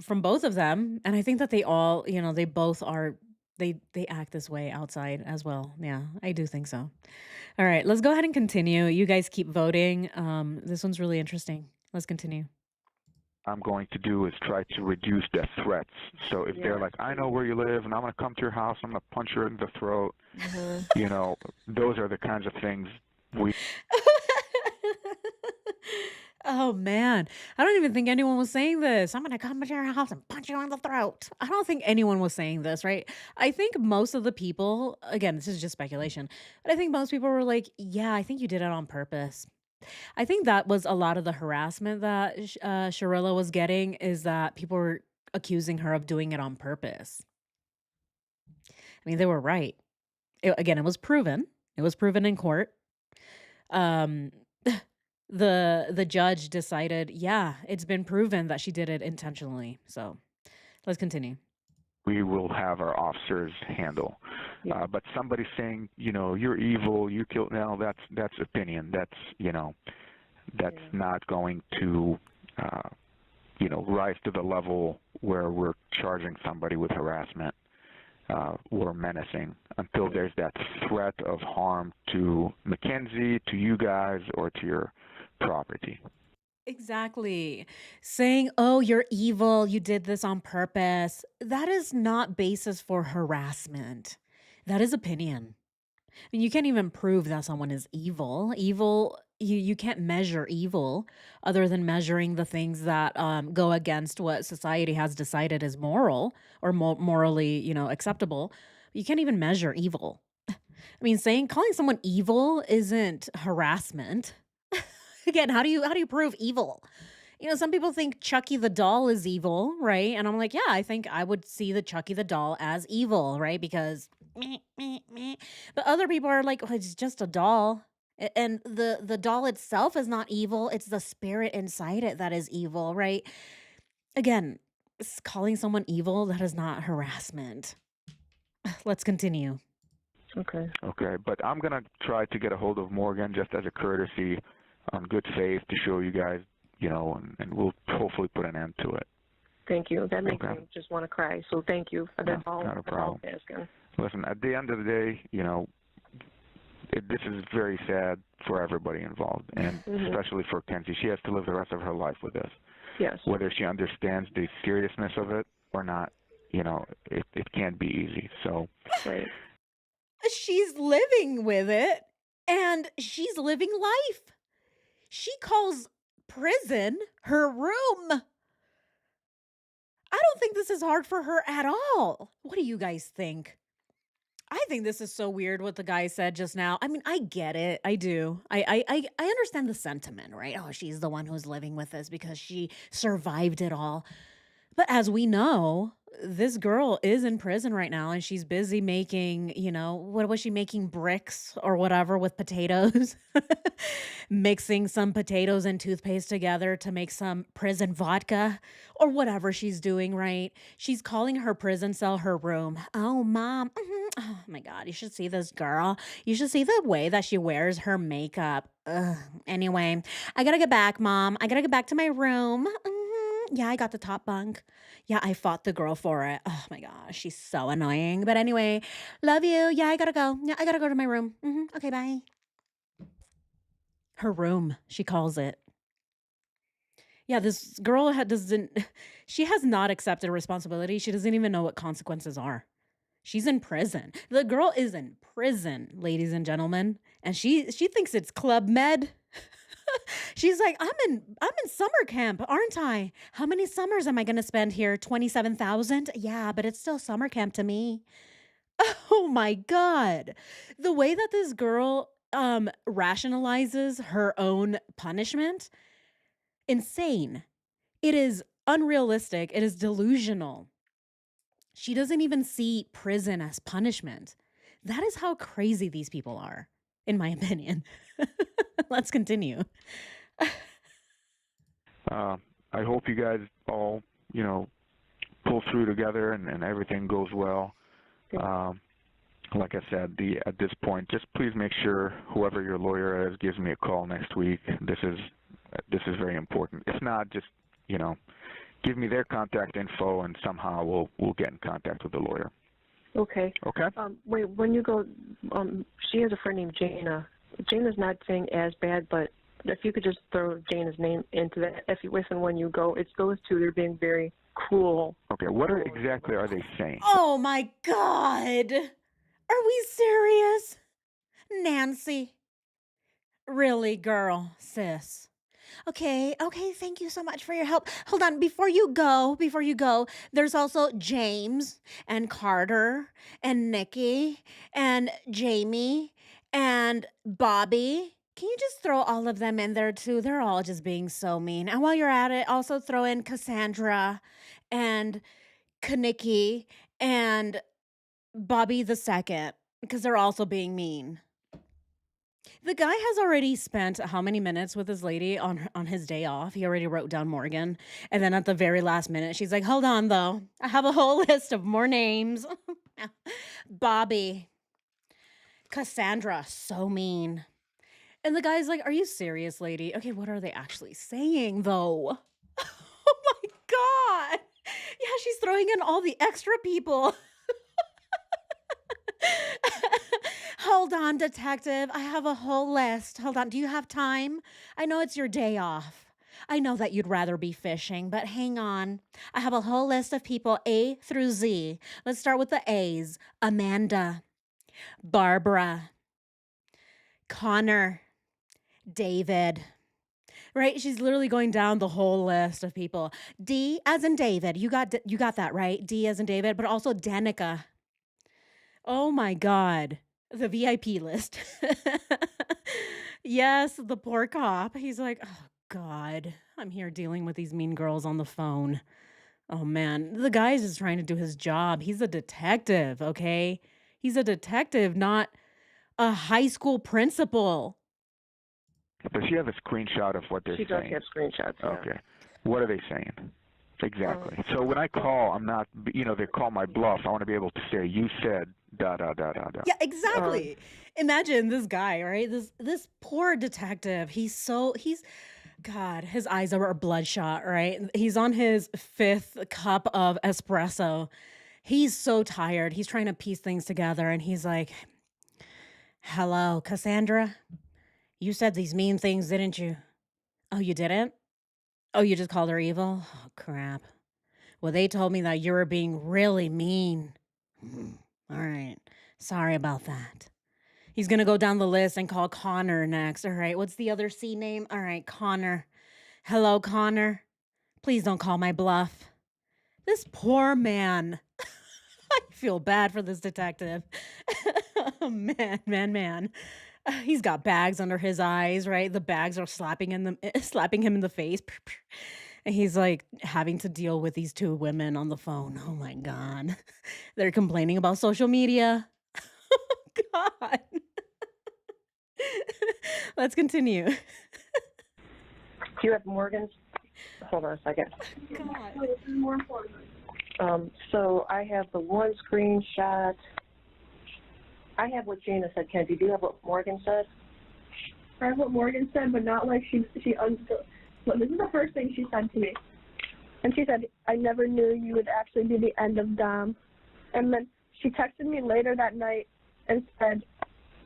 from both of them, and I think that they all, they both are they act this way outside as well. Yeah, I do think so. All right, let's go ahead and continue. You guys keep voting. This one's really interesting. Let's continue. I'm going to do is try to reduce their threats. So if they're Yeah. like, I know where you live and I'm going to come to your house, I'm going to punch her in the throat, Mhm. those are the kinds of things we Oh man, I don't even think anyone was saying this. I'm gonna come to your house and punch you in the throat. I don't think anyone was saying this, right? I think most of the people, again, this is just speculation, but I think most people were like, "Yeah, I think you did it on purpose." I think that was a lot of the harassment that Sharilla was getting is that people were accusing her of doing it on purpose. I mean, they were right. Again, it was proven. It was proven in court. Um, the judge decided, yeah, it's been proven that she did it intentionally. So let's continue. we will have our officers handle. Yeah. But somebody saying, you're evil, you killed, no, that's opinion. That's Yeah. not going to, rise to the level where we're charging somebody with harassment or menacing until there's that threat of harm to Mackenzie, to you guys, or to your property. Exactly. Saying, "Oh, you're evil, you did this on purpose." That is not basis for harassment. That is opinion. I mean, you can't even prove that someone is evil. Evil, you can't measure evil other than measuring the things that go against what society has decided is moral or morally, acceptable. You can't even measure evil. I mean, calling someone evil isn't harassment. Again, how do you prove evil? Some people think Chucky the doll is evil, right? And I'm like, yeah, I think I would see the Chucky the doll as evil, right? Because meh, meh, meh. But other people are like, oh, it's just a doll. And the doll itself is not evil. It's the spirit inside it that is evil, right? Again, calling someone evil, that is not harassment. Let's continue. Okay. Okay, but I'm going to try to get a hold of Morgan just as a courtesy on good faith to show you guys, and we'll hopefully put an end to it. Thank you. That makes Okay. me just want to cry. So thank you. That's all. Not a That's all problem. I'm asking. Listen, at the end of the day, this is very sad for everybody involved, and especially for Kenzie. She has to live the rest of her life with this. Yes. Whether she understands the seriousness of it or not, it can't be easy. So, Right. She's living with it, and she's living life. She calls prison her room. I don't think this is hard for her at all. What do you guys think? I think this is so weird what the guy said just now. I mean, I get it. I do. I understand the sentiment, right? Oh, she's the one who's living with this because she survived it all. But as we know, this girl is in prison right now and she's busy making, what was she making? Bricks or whatever with potatoes, mixing some potatoes and toothpaste together to make some prison vodka or whatever she's doing, right? She's calling her prison cell her room. Oh, mom. Oh my God. You should see this girl. You should see the way that she wears her makeup. Ugh. Anyway, I gotta get back, mom. I gotta get back to my room. Yeah, I got the top bunk. Yeah, I fought the girl for it. Oh my gosh, she's so annoying. But anyway, love you. Yeah, I gotta go. Yeah, I gotta go to my room. Okay, bye. Her room, she calls it. Yeah, this girl doesn't, she has not accepted responsibility. She doesn't even know what consequences are. She's in prison. The girl is in prison, ladies and gentlemen, and she thinks it's Club Med. She's like, I'm in summer camp, aren't I? How many summers am I going to spend here? 27,000? Yeah, but it's still summer camp to me. Oh my God. The way that this girl rationalizes her own punishment, insane. It is unrealistic. It is delusional. She doesn't even see prison as punishment. That is how crazy these people are, in my opinion. Let's continue. I hope you guys all, pull through together and everything goes well. Like I said, at this point, just please make sure whoever your lawyer is gives me a call next week. This is very important. If not, just give me their contact info, and somehow we'll get in contact with the lawyer. Okay. Okay. Wait, when you go, she has a friend named Jana. Jana's not saying as bad, but if you could just throw Jana's name into that, if and when you go, it's those two. They're being very cruel. Okay. What exactly are they saying? Oh my God. Are we serious? Nancy. Really, girl, sis. Okay, thank you so much for your help. Hold on, before you go, there's also James and Carter and Nikki and Jamie and Bobby. Can you just throw all of them in there too? They're all just being so mean. And while you're at it, also throw in Cassandra and Kaniki and Bobby the second, because they're also being mean. The guy has already spent how many minutes with his lady on his day off? He already wrote down Morgan. And then at the very last minute, she's like, hold on, though. I have a whole list of more names. Bobby. Cassandra, so mean. And the guy's like, are you serious, lady? Okay, what are they actually saying, though? Oh, my God. Yeah, she's throwing in all the extra people. Hold on, detective. I have a whole list. Hold on. Do you have time? I know it's your day off. I know that you'd rather be fishing, but hang on. I have a whole list of people A through Z. Let's start with the A's. Amanda, Barbara, Connor, David. Right? She's literally going down the whole list of people. D as in David. You got that, right? D as in David, but also Danica. Oh my God. The VIP list. Yes, the poor cop. He's like, oh God, I'm here dealing with these mean girls on the phone. Oh man, the guy's just trying to do his job. He's a detective, okay? He's a detective, not a high school principal. But she has a screenshot of what they're She saying. does have screenshots. Yeah. Okay. What are they saying? Exactly. So when I call, I'm not, they call my bluff. I want to be able to say, you said, da, da, da, da, da. Yeah, exactly. Imagine this guy, right? This poor detective. God, his eyes are bloodshot, right? He's on his 5th cup of espresso. He's so tired. He's trying to piece things together and he's like, "Hello, Cassandra? You said these mean things, didn't you?" "Oh, you didn't? Oh, you just called her evil? Oh, crap. Well, they told me that you were being really mean." All right. Sorry about that. He's going to go down the list and call Connor next. All right. What's the other C name? All right. Connor. "Hello, Connor. Please don't call my bluff." This poor man. I feel bad for this detective. Oh, man. He's got bags under his eyes, right? The bags are slapping slapping him in the face. And he's like having to deal with these two women on the phone. Oh my god. They're complaining about social media. God. Let's continue. Do you have Morgan's? Hold on a second. God. So I have the one screenshot. I have what Jana said, Kenzie. Do you have what Morgan said? I have what Morgan said, but not like well, this is the first thing she said to me. And she said, "I never knew you would actually be the end of Dom." And then she texted me later that night and said,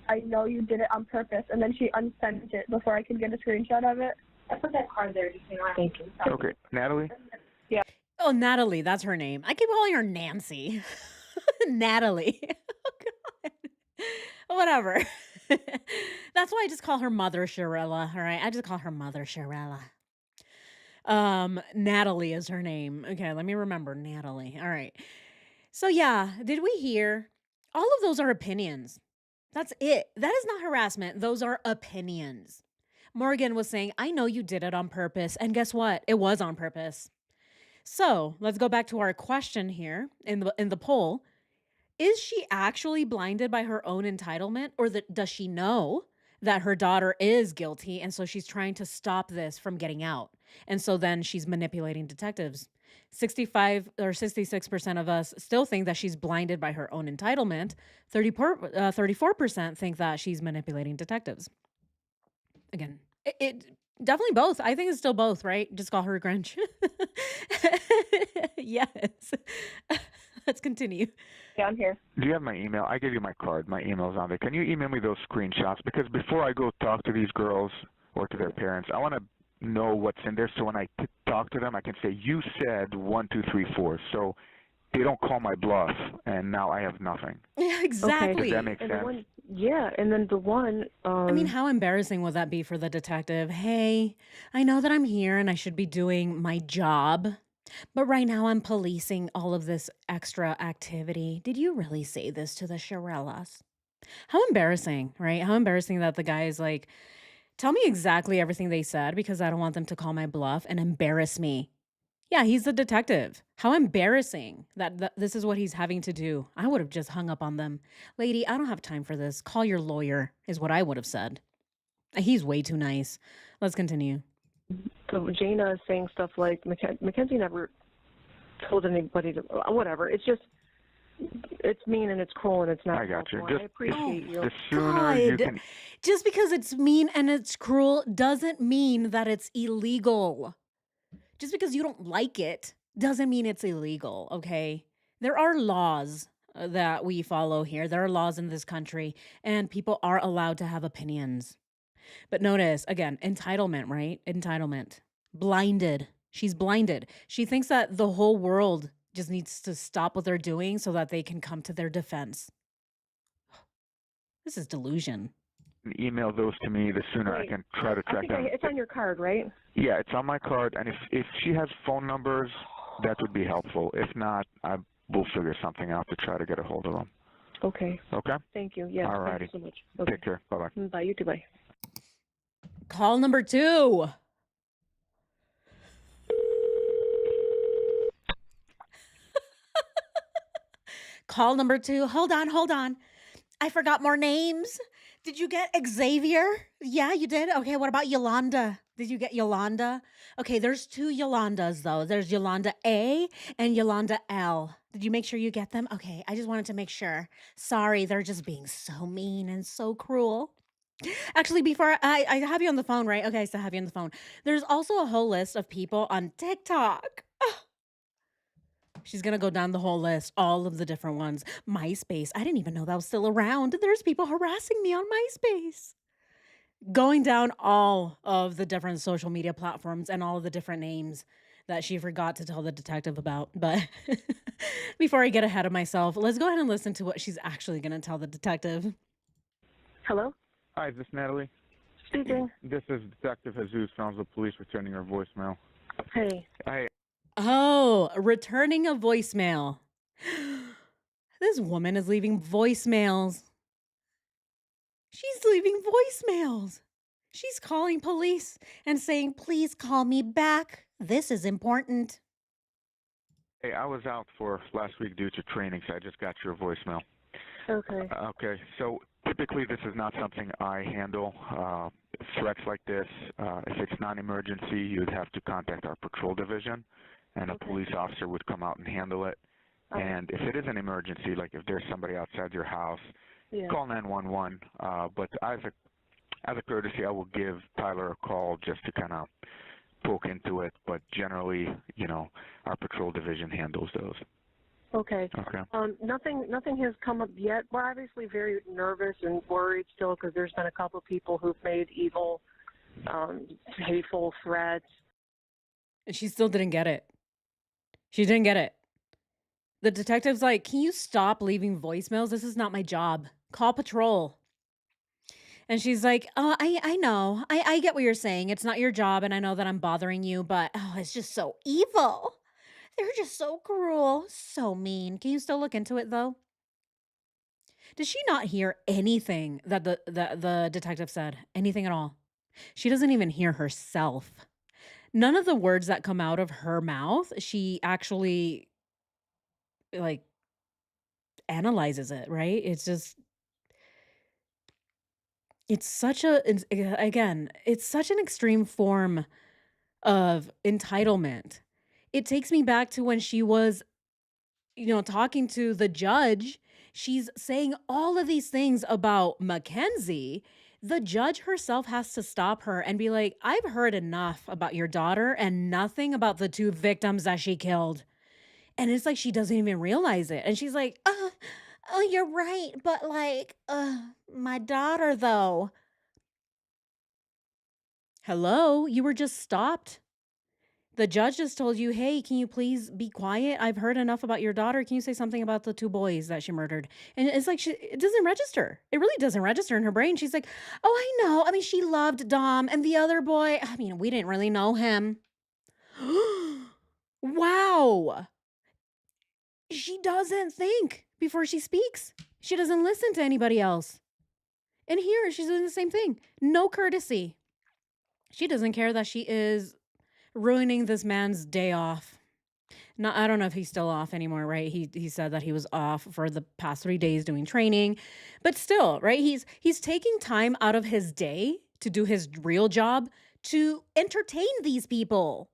"I know you did it on purpose." And then she unsent it before I could get a screenshot of it. I put that card there just so you know. Thank you. Okay, Natalie? Oh, Natalie, that's her name. I keep calling her Nancy. Natalie. Oh, God. Whatever. That's why I just call her Mother Shirilla. All right. I just call her Mother Shirilla. Natalie is her name. Okay, let me remember Natalie. All right. So yeah, did we hear? All of those are opinions. That's it. That is not harassment. Those are opinions. Morgan was saying, "I know you did it on purpose." And guess what? It was on purpose. So let's go back to our question here in the poll. Is she actually blinded by her own entitlement, or does she know that her daughter is guilty and so she's trying to stop this from getting out? And so then she's manipulating detectives. 65 or 66% of us still think that she's blinded by her own entitlement. 34% think that she's manipulating detectives. Again, it definitely both. I think it's still both, right? Just call her a Grinch. Yes. Let's continue. Yeah, I'm here. Do you have my email? I gave you my card. My email's on there. Can you email me those screenshots? Because before I go talk to these girls or to their parents, I want to know what's in there so when I talk to them, I can say, "You said 1, 2, 3, 4." So they don't call my bluff, and now I have nothing. Yeah, exactly. Does that make And sense? the one, yeah, and then the one. I mean, how embarrassing would that be for the detective? "Hey, I know that I'm here and I should be doing my job, but right now I'm policing all of this extra activity. Did you really say this to the Sharellas?" How embarrassing, right? How embarrassing that the guy is like, "Tell me exactly everything they said because I don't want them to call my bluff and embarrass me." Yeah, he's the detective. How embarrassing that this is what he's having to do. I would have just hung up on them. "Lady, I don't have time for this. Call your lawyer," is what I would have said. He's way too nice. Let's continue. So Jana is saying stuff like Mackenzie never told anybody to whatever. It's just it's mean and it's cruel and it's not. I got you. helpful, and I appreciate you. The sooner you God. can. Just because it's mean and it's cruel doesn't mean that it's illegal. Just because you don't like it doesn't mean it's illegal, okay? There are laws that we follow here. There are laws in this country, and people are allowed to have opinions. But notice, again, entitlement, right? Entitlement. Blinded. She's blinded. She thinks that the whole world just needs to stop what they're doing so that they can come to their defense. This is delusion. Email those to me, the sooner I Wait, can try to I track think them. it's on your card, right? Yeah, it's on my card, and if she has phone numbers, that would be helpful. If not, I will figure something out to try to get a hold of them. Okay. Okay? Thank you. Yeah. Alrighty. Thank you so much. Okay. Take care. Bye-bye. Bye. You too. Bye. Call number 2. Call number 2. Hold on. I forgot more names. Did you get Xavier? Yeah, you did? Okay, what about Yolanda? Did you get Yolanda? Okay, there's 2 Yolandas, though. There's Yolanda A and Yolanda L. Did you make sure you get them? Okay, I just wanted to make sure. Sorry, they're just being so mean and so cruel. Actually, before I have you on the phone, right? Okay, I still have you on the phone. There's also a whole list of people on TikTok. She's gonna go down the whole list, all of the different ones. MySpace. I didn't even know that was still around. There's people harassing me on MySpace. Going down all of the different social media platforms and all of the different names that she forgot to tell the detective about. But before I get ahead of myself, let's go ahead and listen to what she's actually gonna tell the detective. Hello? Hi, is this Natalie? Speaking. This is Detective Jesus, Brownsville Police, returning your voicemail. Hey. Hi. Oh, returning a voicemail. This woman is leaving voicemails. She's leaving voicemails. She's calling police and saying, please call me back. This is important. Hey, I was out for last week due to training, so I just got your voicemail. Okay. Okay, so typically this is not something I handle. Threats like this, if it's non-emergency, you'd have to contact our patrol division, and a police officer would come out and handle it. And if it is an emergency, like if there's somebody outside your house, call 911. But as a courtesy, I will give Tyler a call just to kind of poke into it. But generally, you know, our patrol division handles those. Okay. Okay. Nothing has come up yet. We're obviously very nervous and worried still because there's been a couple of people who've made evil, hateful threats. And she still didn't get it. She didn't get it. The detective's like, can you stop leaving voicemails? This is not my job. Call patrol. And she's like, oh, I know. I get what you're saying. It's not your job, and I know that I'm bothering you, but oh, it's just so evil. They're just so cruel, so mean. Can you still look into it, though? Did she not hear anything that the detective said? Anything at all? She doesn't even hear herself. None of the words that come out of her mouth, she actually, like, analyzes it, right? It's just it's such an extreme form of entitlement. It takes me back to when she was, talking to the judge. She's saying all of these things about Mackenzie. The judge herself has to stop her and be like, I've heard enough about your daughter and nothing about the two victims that she killed. And it's like she doesn't even realize it. And she's like, oh, you're right. But like, my daughter, though. Hello, you were just stopped. The judge just told you, hey, can you please be quiet? I've heard enough about your daughter. Can you say something about the two boys that she murdered? And it's like, it doesn't register. It really doesn't register in her brain. She's like, oh, I know. I mean, she loved Dom and the other boy. I mean, we didn't really know him. Wow. She doesn't think before she speaks. She doesn't listen to anybody else. And here she's doing the same thing. No courtesy. She doesn't care that she is ruining this man's day off. I don't know if he's still off anymore, right? He said that he was off for the past 3 days doing training. But still, right? He's taking time out of his day to do his real job to entertain these people.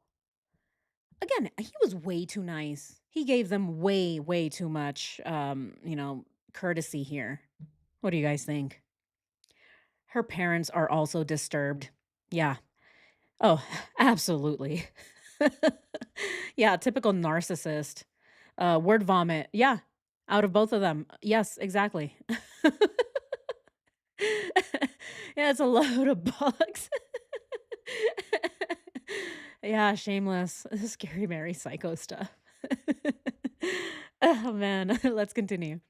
Again, he was way too nice. He gave them way too much courtesy here. What do you guys think? Her parents are also disturbed. Yeah. Oh, absolutely. Yeah, typical narcissist. Word vomit. Yeah, out of both of them. Yes, exactly. Yeah, it's a load of bugs. Yeah, shameless. Scary Mary psycho stuff. Oh, man. Let's continue.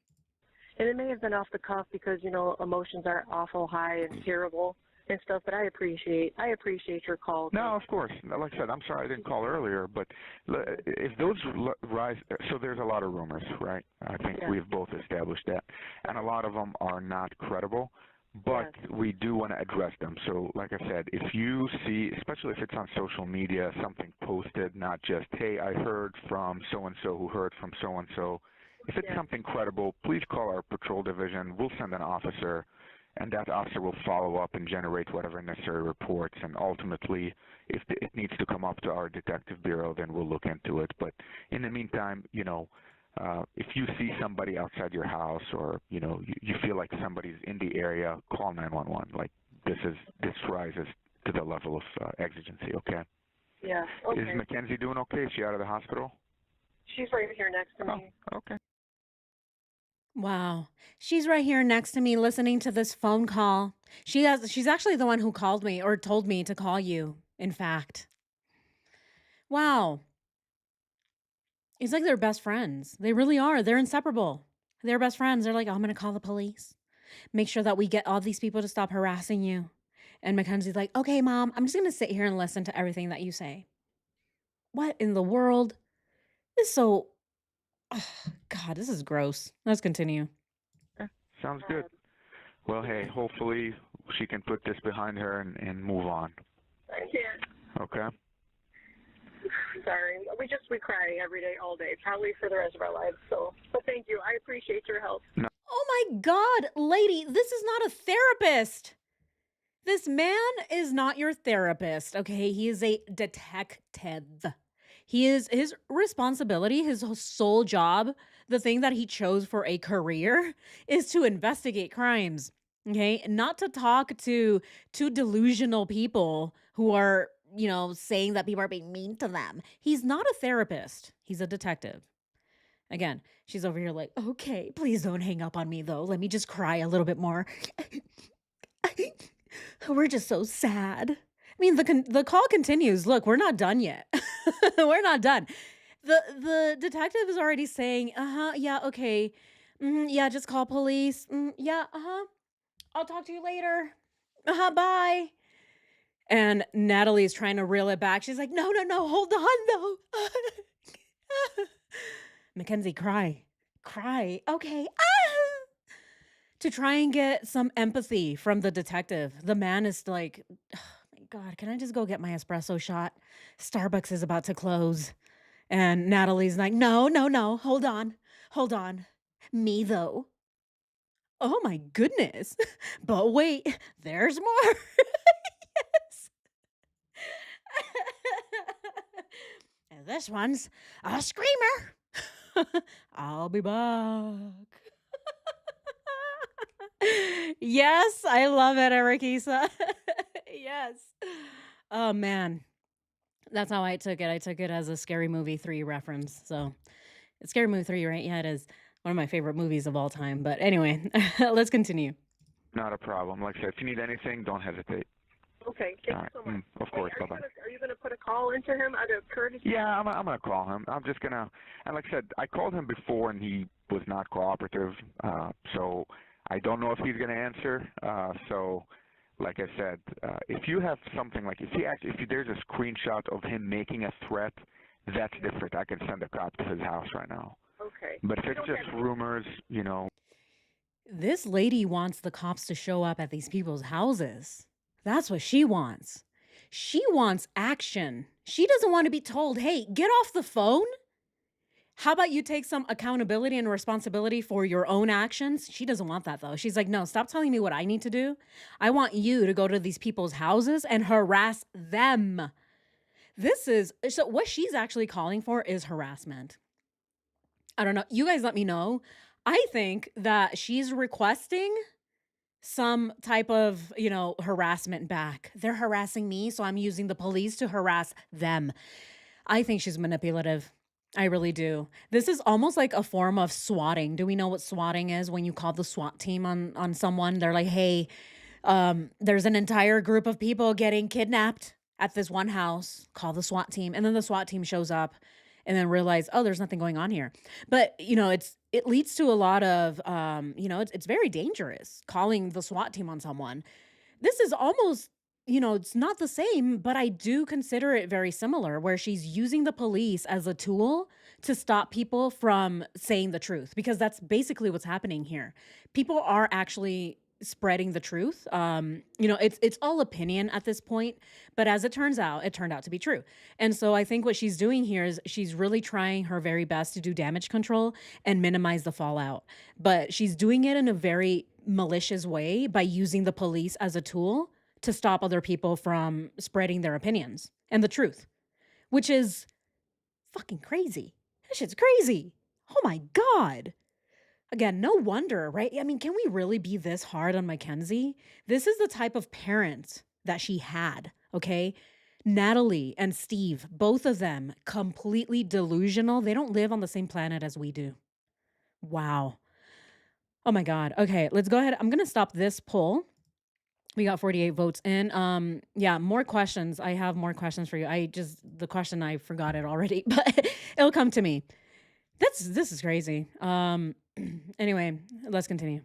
And it may have been off the cuff because, emotions are awful high and terrible and stuff, but I appreciate your call. No, of course. Like I said, I'm sorry I didn't call earlier, but if those rise, so there's a lot of rumors, right? I think we've both established that, and a lot of them are not credible, but we do want to address them. So, like I said, if you see, especially if it's on social media, something posted, not just, hey, I heard from so-and-so who heard from so-and-so. If it's something credible, please call our patrol division. We'll send an officer, and that officer will follow up and generate whatever necessary reports. And ultimately, if it needs to come up to our detective bureau, then we'll look into it. But in the meantime, if you see somebody outside your house or, you feel like somebody's in the area, call 911. Like, this rises to the level of exigency, okay? Yeah, okay. Is Mackenzie doing okay? Is she out of the hospital? She's right here next to me. Oh, okay. Wow. She's right here next to me listening to this phone call. She's actually the one who called me or told me to call you, in fact. Wow. It's like they're best friends. They really are. They're inseparable. They're best friends. They're like, oh, I'm going to call the police. Make sure that we get all these people to stop harassing you. And Mackenzie's like, okay, Mom, I'm just going to sit here and listen to everything that you say. What in the world? This is so. Oh, God, this is gross. Let's continue. Okay. Sounds good. Well, hey, hopefully she can put this behind her and move on. I can't. Okay? Sorry. We cry every day, all day, probably for the rest of our lives. So, but thank you. I appreciate your help. Oh my God, lady, this is not a therapist. This man is not your therapist, okay? He is a detective. He is his responsibility, his sole job, the thing that he chose for a career is to investigate crimes, okay? Not to talk to two delusional people who are, saying that people are being mean to them. He's not a therapist. He's a detective. Again, she's over here like, okay, please don't hang up on me though. Let me just cry a little bit more. We're just so sad. I mean, the call continues. Look, we're not done yet. We're not done. The detective is already saying, yeah, okay. Yeah, just call police. Yeah, I'll talk to you later. Bye. And Natalie's trying to reel it back. She's like, no, hold on though. Mackenzie, cry. Okay. To try and get some empathy from the detective. The man is like, oh my God, can I just go get my espresso shot? Starbucks is about to close. And Natalie's like, no, hold on. Me though. Oh my goodness. But wait, there's more. Yes. And this one's a screamer. I'll be back. Yes, I love it, Erikisa. Yes. Oh man. That's how I took it. I took it as a Scary Movie 3 reference. So, it's Scary Movie 3, right? Yeah, it is one of my favorite movies of all time. But anyway, let's continue. Not a problem. Like I said, if you need anything, don't hesitate. Okay, thank you so much. Of course, Wait, bye-bye. Are you gonna put a call into him out of courtesy? Yeah, I'm going to call him. I'm just going to, and like I said, I called him before and he was not cooperative. So I don't know if he's going to answer. So like I said, if you have something like, if there's a screenshot of him making a threat, that's different. I can send a cop to his house right now. Okay. But if it's just rumors, This lady wants the cops to show up at these people's houses. That's what she wants. She wants action. She doesn't want to be told, hey, get off the phone. How about you take some accountability and responsibility for your own actions? She doesn't want that though. She's like, no, stop telling me what I need to do. I want you to go to these people's houses and harass them. So what she's actually calling for is harassment. I don't know. You guys let me know. I think that she's requesting some type of, harassment back. They're harassing me, so I'm using the police to harass them. I think she's manipulative. I really do. This is almost like a form of swatting. Do we know what swatting is? When you call the SWAT team on someone, they're like, hey, there's an entire group of people getting kidnapped at this one house. Call the SWAT team. And then the SWAT team shows up and then realize, oh, there's nothing going on here. But, it leads to a lot of, it's very dangerous calling the SWAT team on someone. This is almost, it's not the same, but I do consider it very similar, where she's using the police as a tool to stop people from saying the truth, because that's basically what's happening here. People are actually spreading the truth. It's all opinion at this point, but as it turned out to be true. And so I think what she's doing here is she's really trying her very best to do damage control and minimize the fallout. But she's doing it in a very malicious way by using the police as a tool to stop other people from spreading their opinions and the truth, which is fucking crazy. That shit's crazy. Oh my God. Again, no wonder, right? I mean, can we really be this hard on Mackenzie? This is the type of parent that she had, okay? Natalie and Steve, both of them completely delusional. They don't live on the same planet as we do. Wow. Oh my God. Okay, let's go ahead. I'm gonna stop this poll. We got 48 votes in. Yeah, more questions. I have more questions for you. The question I forgot it already, but it'll come to me. This is crazy. Anyway, let's continue.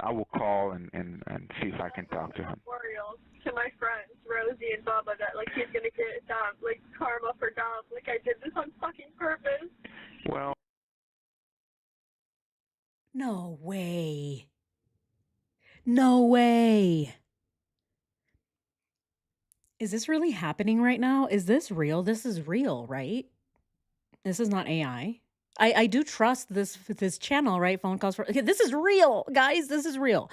I will call and see if I can talk to him. Memorials to my friends, Rosie and Bubba, that like he's gonna get like karma for Dom. Like I did this on fucking purpose. Well, No way. No way. Is this really happening right now? Is this real? This is real, right? This is not AI. I do trust this channel, right? Phone calls for okay, this is real, guys. This is real.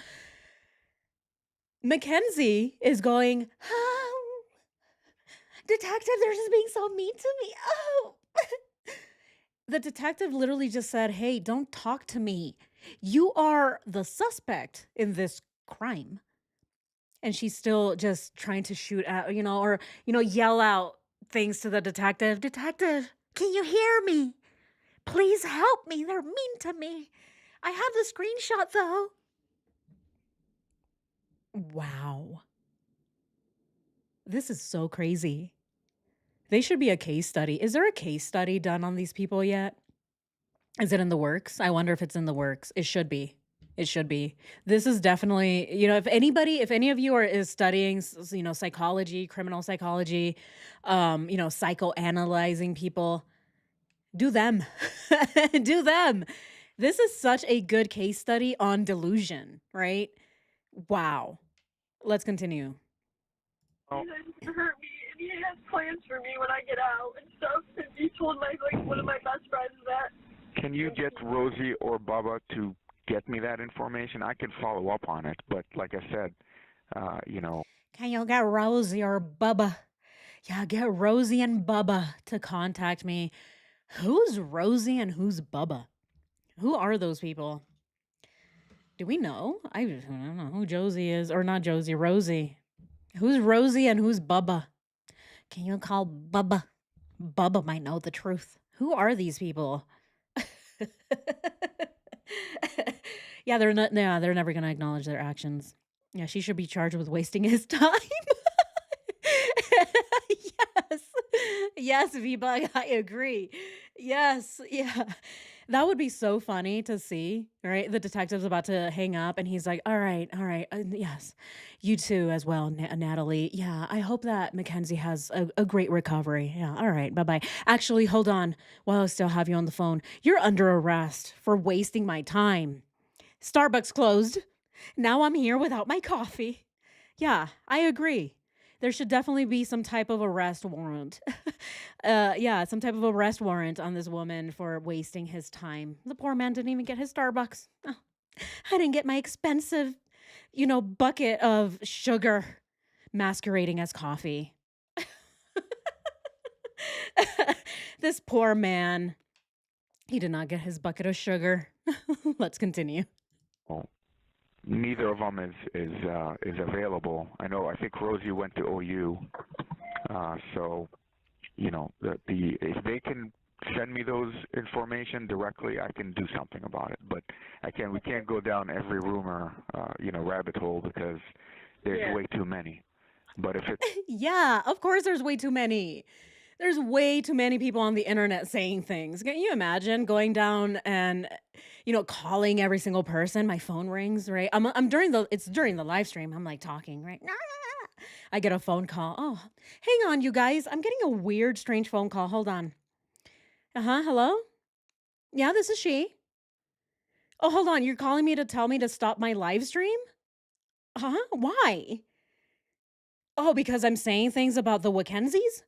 Mackenzie is going, oh, detective, they're just being so mean to me. Oh. The detective literally just said, hey, don't talk to me. You are the suspect in this crime. And she's still just trying to shoot at, or, yell out things to the detective. Detective, can you hear me? Please help me. They're mean to me. I have the screenshot though. Wow. This is so crazy. They should be a case study. Is there a case study done on these people yet? Is it in the works? I wonder if it's in the works. It should be. It should be. This is definitely, if any of you is studying, psychology, criminal psychology, psychoanalyzing people, do them. Do them. This is such a good case study on delusion, right? Wow. Let's continue. oh, He's gonna hurt me, and he has plans for me when I get out and stuff. And he told one of my best friends that. can you get Rosie or Bubba to get me that information? I can follow up on it, but like I said, Can you get Rosie or Bubba? Yeah, get Rosie and Bubba to contact me. Who's Rosie and who's Bubba? Who are those people? Do we know? I don't know who Josie is, or not Josie, Rosie. Who's Rosie and who's Bubba? Can you call Bubba? Bubba might know the truth. Who are these people? Yeah, they're not. Yeah, they're never gonna acknowledge their actions. Yeah, she should be charged with wasting his time. Yes, yes, V-Bug, I agree. Yes, yeah. That would be so funny to see, right? The detective's about to hang up and he's like, all right, yes, you too as well, Natalie. Yeah, I hope that Mackenzie has a great recovery. Yeah, all right, bye-bye. Actually, hold on while I still have you on the phone. You're under arrest for wasting my time. Starbucks closed. Now I'm here without my coffee. Yeah, I agree. There should definitely be some type of arrest warrant. Yeah, some type of arrest warrant on this woman for wasting his time. The poor man didn't even get his Starbucks. Oh, I didn't get my expensive, bucket of sugar masquerading as coffee. This poor man, he did not get his bucket of sugar. Let's continue. well, neither of them is available. I think Rosie went to OU, so if they can send me those information directly, I can do something about it. But we can't go down every rumor, rabbit hole because there's way too many. But if it's Yeah, of course there's way too many. There's way too many people on the internet saying things. Can you imagine going down and calling every single person? My phone rings, right? I'm during the live stream. I'm like talking, right? I get a phone call. Oh, hang on, you guys. I'm getting a weird, strange phone call. Hold on. Hello? Yeah, this is she. Oh, hold on. You're calling me to tell me to stop my live stream? Why? Oh, because I'm saying things about the Mackenzies?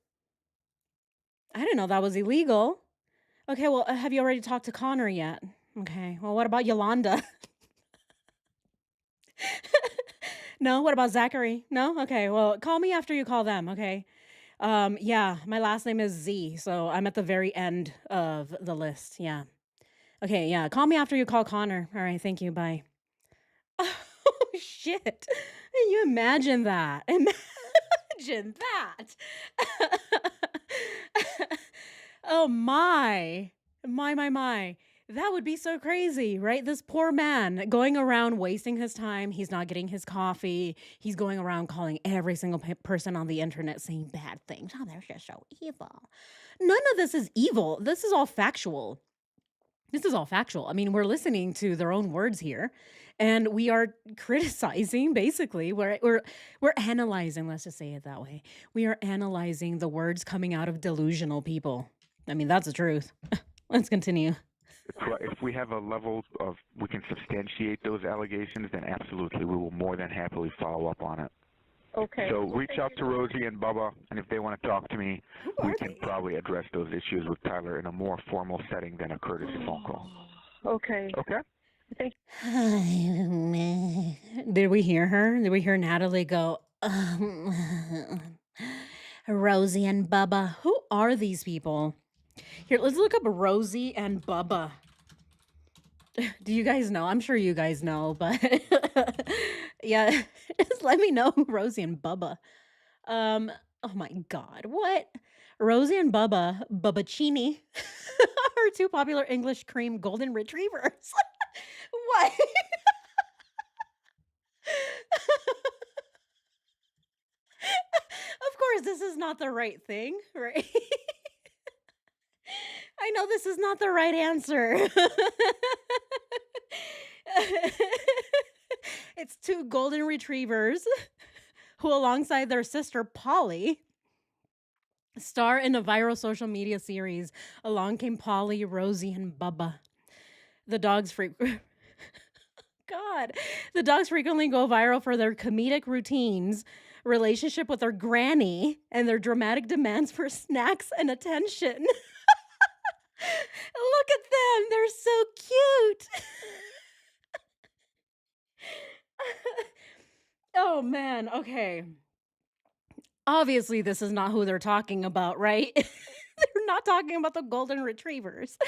I didn't know that was illegal. Okay, well, have you already talked to Connor yet? Okay, well, what about Yolanda? No? What about Zachary? No? Okay, well, call me after you call them, okay? Yeah, my last name is Z, so I'm at the very end of the list. Yeah. Okay, yeah, call me after you call Connor. All right, thank you. Bye. Oh, shit. Can you imagine that? Imagine that. Oh my. My. That would be so crazy, right? This poor man going around wasting his time. He's not getting his coffee. He's going around calling every single person on the internet saying bad things. Oh, they're just so evil. None of this is evil. This is all factual. This is all factual. I mean, we're listening to their own words here, and we are criticizing. Basically, we're analyzing. Let's just say it that way. We are analyzing the words coming out of delusional people. I mean, that's the truth. Let's continue. If we have a level of we can substantiate those allegations, then absolutely, we will more than happily follow up on it. Okay. So reach out to Rosie and Bubba, and if they want to talk to me, we can probably address those issues with Tyler in a more formal setting than a courtesy phone call. Okay. Okay? Thank Did we hear her? Did we hear Natalie go, Rosie and Bubba? Who are these people? Here, let's look up Rosie and Bubba. Do you guys know? I'm sure you guys know, but yeah, just let me know who Rosie and Bubba. Oh my God, what? Rosie and Bubbaccini, are two popular English cream golden retrievers. What? Of course, this is not the right thing, right? I know this is not the right answer. It's two golden retrievers who, alongside their sister Polly, star in a viral social media series. Along came Polly, Rosie, and Bubba. The dogs God. The dogs frequently go viral for their comedic routines, relationship with their granny, and their dramatic demands for snacks and attention. Look at them. They're so cute. Oh man, okay. Obviously, this is not who they're talking about, right? They're not talking about the golden retrievers.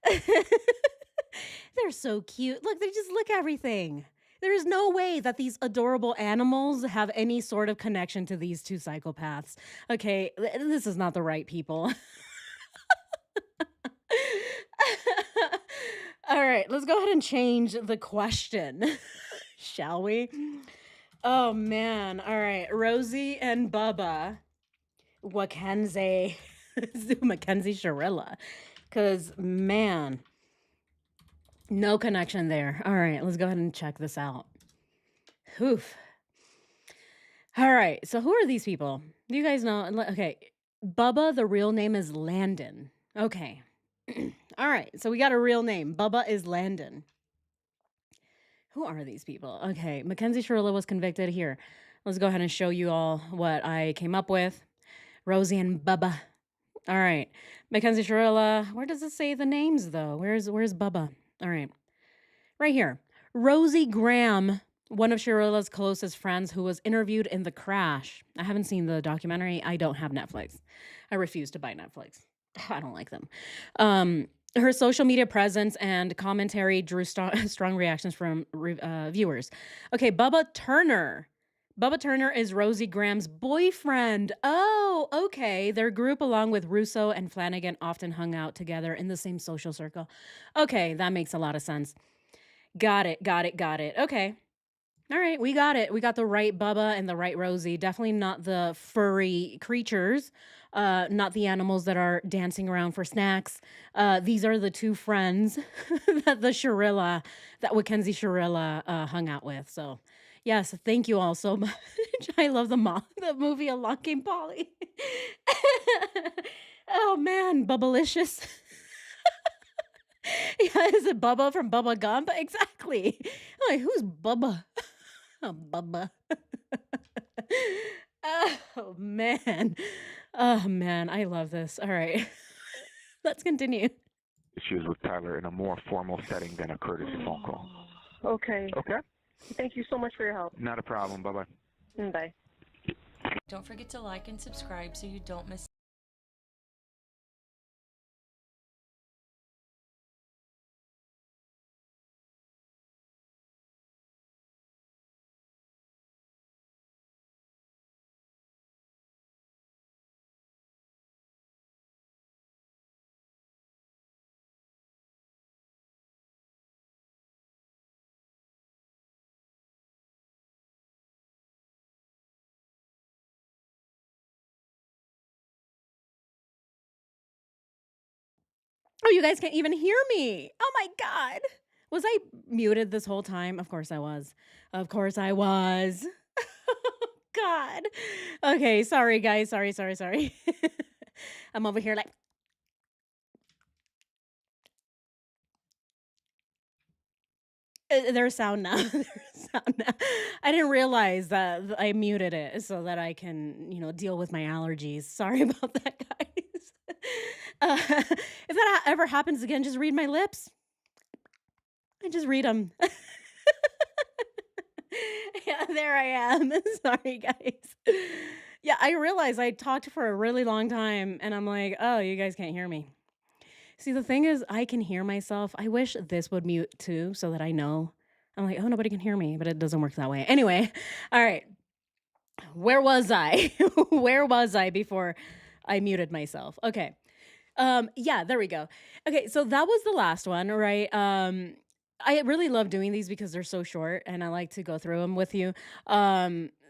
They're so cute. Look, they just lick everything. There is no way that these adorable animals have any sort of connection to these two psychopaths. Okay, this is not the right people. All right, let's go ahead and change the question, shall we? Oh man. All right, Rosie and Bubba. Mackenzie. Mackenzie Sharilla. Because, man, no connection there. All right, let's go ahead and check this out. Oof. All right, so who are these people? Do you guys know? Okay, Bubba, the real name is Landon. Okay. All right, so we got a real name. Bubba is Landon. Who are these people? Okay, Mackenzie Shirilla was convicted. Here, let's go ahead and show you all what I came up with. Rosie and Bubba. All right, Mackenzie Shirilla. Where does it say the names though? Where's Bubba? All right, right here. Rosie Graham, one of Sharilla's closest friends, who was interviewed in The Crash. I haven't seen the documentary. I don't have Netflix. I refuse to buy Netflix. I don't like them. Her social media presence and commentary drew strong reactions from viewers. Okay, Bubba Turner. Bubba Turner is Rosie Graham's boyfriend. Oh, okay. Their group, along with Russo and Flanagan, often hung out together in the same social circle. Okay, that makes a lot of sense. Got it. Okay. All right, we got it. We got the right Bubba and the right Rosie. Definitely not the furry creatures, not the animals that are dancing around for snacks. These are the two friends that Mackenzie Shirilla hung out with. So, yes, thank you all so much. I love the movie Along Came Polly. Oh man, Bubbalicious. Yeah, is it Bubba from Bubba Gump? Exactly. I'm like, who's Bubba? Oh, Bubba. Oh man. Oh man, I love this. All right. Let's continue. Issues with Tyler in a more formal setting than a courtesy phone call. Okay. Okay? Thank you so much for your help. Not a problem. Bye-bye. Bye. Don't forget to like and subscribe so you don't miss you guys can't even hear me. Oh my God. Was I muted this whole time? Of course I was. Of course I was. God. Okay, sorry guys. Sorry. I'm over here like there's sound now. There's sound now. I didn't realize that I muted it so that I can, deal with my allergies. Sorry about that, guys. If that ever happens again, just read my lips. I just read them. Yeah, there I am. Sorry, guys. Yeah, I realized I talked for a really long time and I'm like, oh, you guys can't hear me. See, the thing is, I can hear myself. I wish this would mute too so that I know. I'm like, oh, nobody can hear me, but it doesn't work that way. Anyway, all right. Where was I? Where was I before I muted myself? Okay. Yeah, there we go. Okay, so that was the last one, right? I really love doing these because they're so short and I like to go through them with you.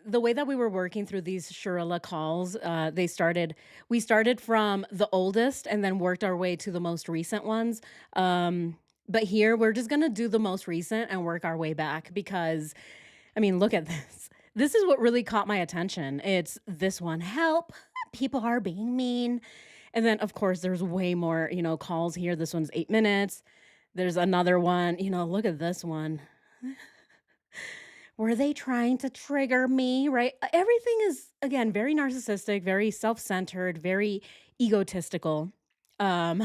The way that we were working through these Sharella calls, we started from the oldest and then worked our way to the most recent ones. But here we're just gonna do the most recent and work our way back because, I mean, look at this. This is what really caught my attention. It's this one, help, people are being mean. And then, of course, there's way more, calls here. This one's 8 minutes. There's another one, look at this one. Were they trying to trigger me, right? Everything is, again, very narcissistic, very self-centered, very egotistical. Um,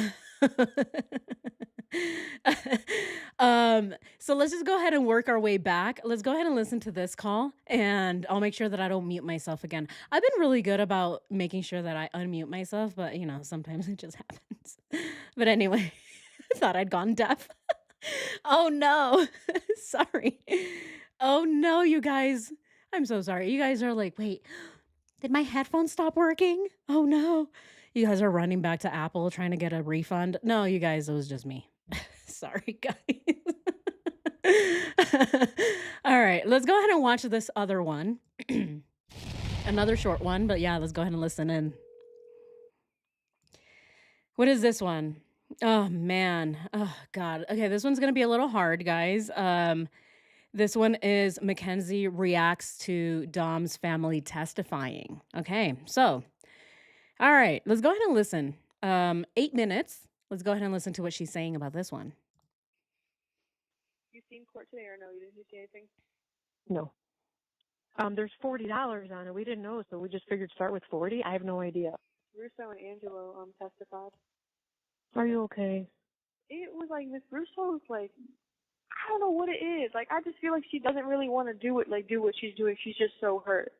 so let's just go ahead and work our way back. Let's go ahead and listen to this call and I'll make sure that I don't mute myself again. I've been really good about making sure that I unmute myself, but sometimes it just happens. But anyway, I thought I'd gone deaf. Oh no. Sorry. Oh no, you guys. I'm so sorry. You guys are like, wait, did my headphones stop working? Oh no. You guys are running back to Apple trying to get a refund. No, you guys, it was just me. Sorry, guys. All right, let's go ahead and watch this other one. Another short one, but yeah, let's go ahead and listen in. What is this one? Oh, man. Oh, God. Okay, this one's going to be a little hard, guys. This one is Mackenzie reacts to Dom's family testifying. Okay, so, all right, let's go ahead and listen. 8 minutes. Let's go ahead and listen to what she's saying about this one. You seen court today or no? You didn't see anything? No. There's $40 on it. We didn't know, so we just figured start with 40. I have no idea. Russo and Angelo testified. Are you okay? It was like Miss Russo's like, I don't know what it is. Like, I just feel like she doesn't really want to do what she's doing. She's just so hurt.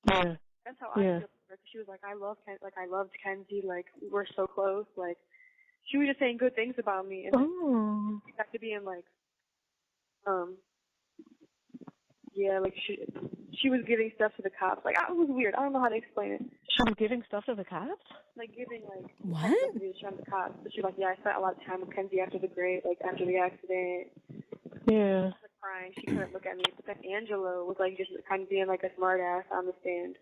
Yeah. That's how I feel. She was like, I loved Kenzie. Like, we're so close. Like, she was just saying good things about me. And back to being like, yeah, like she was giving stuff to the cops. Like, it was weird. I don't know how to explain it. She was giving stuff to the cops? Like, giving, like, what? To the cops. But she was like, yeah, I spent a lot of time with Kenzie after the accident. Yeah. She was crying. She couldn't look at me. But then Angelo was, like, just kind of being, like, a smart ass on the stand.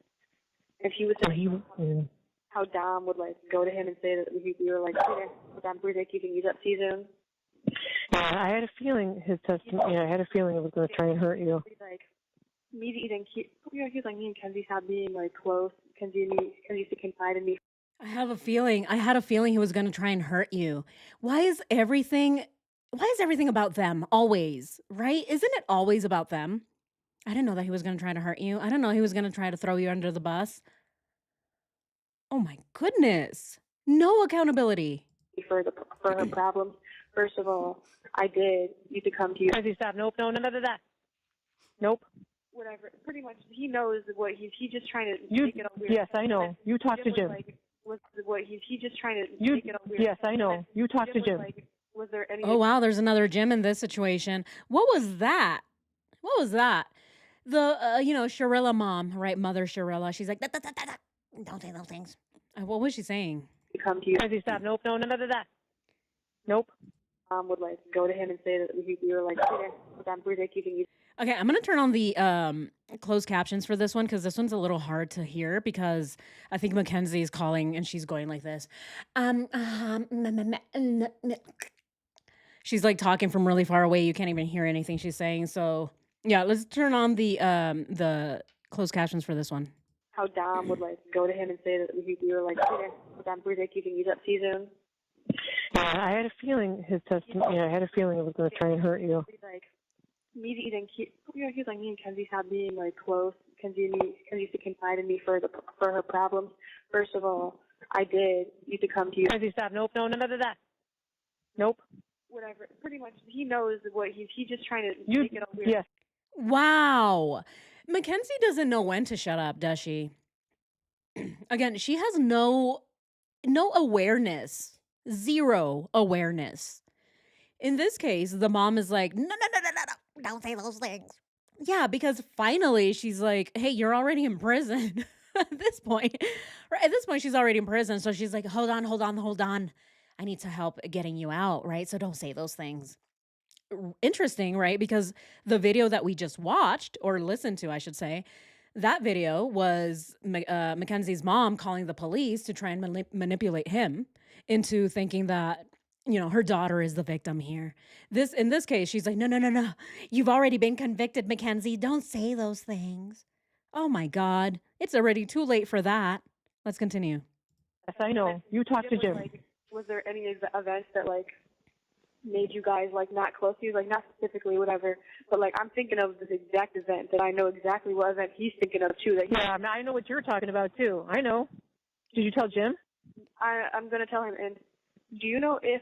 And he was saying how Dom would, like, go to him and say that we were, like, Dom Brudek using these up season. Yeah, I had a feeling his testimony. I had a feeling it was going to try and hurt you. Like, he was like, me and Kenzie stopped being, like, close. Kenzie used to confide in me. I had a feeling he was going to try and hurt you. Why is everything about them always, right? Isn't it always about them? I didn't know that he was going to try to hurt you. I didn't know he was going to try to throw you under the bus. Oh my goodness. No accountability. For her problems. First of all, I did used to come to you. Kenzie, stop. Nope, no, none of that. Nope. Whatever. Pretty much, he knows what he's just trying to make it all weird. Yes, I know. You talk to Jim. He's just trying to make it all weird. Yes, I know. You talk to Jim. Was there any? Oh wow, there's another Jim in this situation. What was that? What was that? The Sharilla mom, right? Mother Shirilla. She's like, don't say those things. What was she saying? Come to you. Kenzie, stop. Nope, no, none of that. Nope. Would like go to him and say that we were like, Dom Brudek using you. Okay, I'm gonna turn on the closed captions for this one because this one's a little hard to hear because I think Mackenzie is calling and she's going like this. She's like talking from really far away. You can't even hear anything she's saying. So yeah, let's turn on the closed captions for this one. How Dom would like go to him and say that we were like, Dom Brudek, you can use up season. I had a feeling his testimony. I had a feeling it was going to try and hurt you. Like me and he's like me and Kenzie stopped being like close. Kenzie used to confide in me for her problems. First of all, I did used to come to you. Kenzie, stop! Nope, no, none of that. Nope. Whatever. Pretty much, he knows what he's just trying to make it all weird. Yes. Wow. Mackenzie doesn't know when to shut up, does she? Again, she has no awareness. Zero awareness. In this case, the mom is like, no, don't say those things. Yeah, because finally she's like, hey, you're already in prison. At this point, right? At this point, she's already in prison. So she's like, hold on. I need to help getting you out, right? So don't say those things. Interesting, right? Because the video that we just watched or listened to, I should say, that video was Mackenzie's mom calling the police to try and manipulate him into thinking that her daughter is the victim here. In this case, she's like, no. You've already been convicted, Mackenzie. Don't say those things. Oh my God. It's already too late for that. Let's continue. Yes, I know. You talked to Jim. Was there any events that like made you guys like not close to you? Like not specifically, whatever, but like I'm thinking of this exact event that I know exactly what event he's thinking of too. That yeah, I know what you're talking about too. I know. Did you tell Jim? I'm gonna tell him. And do you know if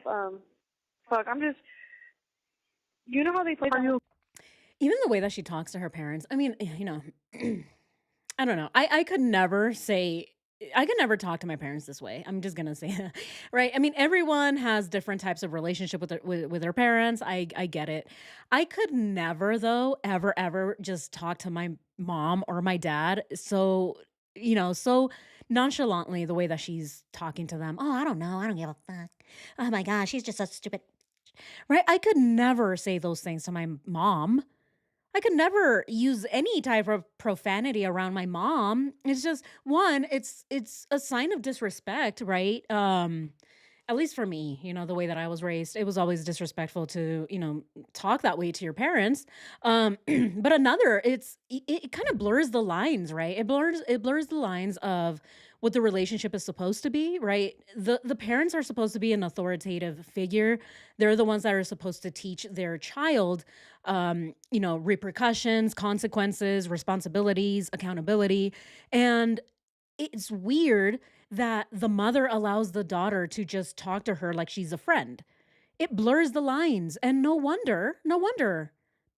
you know how they play that? Even the way that she talks to her parents, I mean, I don't know. I could never talk to my parents this way. I'm just gonna say that, right? I mean, everyone has different types of relationship with their parents. I get it. I could never, though, ever just talk to my mom or my dad so nonchalantly the way that she's talking to them. Oh, I don't know. I don't give a fuck. Oh my gosh, she's just so stupid. Right? I could never say those things to my mom. I could never use any type of profanity around my mom. It's just one, it's a sign of disrespect, right? At least for me, the way that I was raised, it was always disrespectful to, talk that way to your parents. But another, it kind of blurs the lines, right? It blurs the lines of what the relationship is supposed to be, right? The parents are supposed to be an authoritative figure. They're the ones that are supposed to teach their child repercussions, consequences, responsibilities, accountability. And it's weird that the mother allows the daughter to just talk to her like she's a friend. It blurs the lines. And no wonder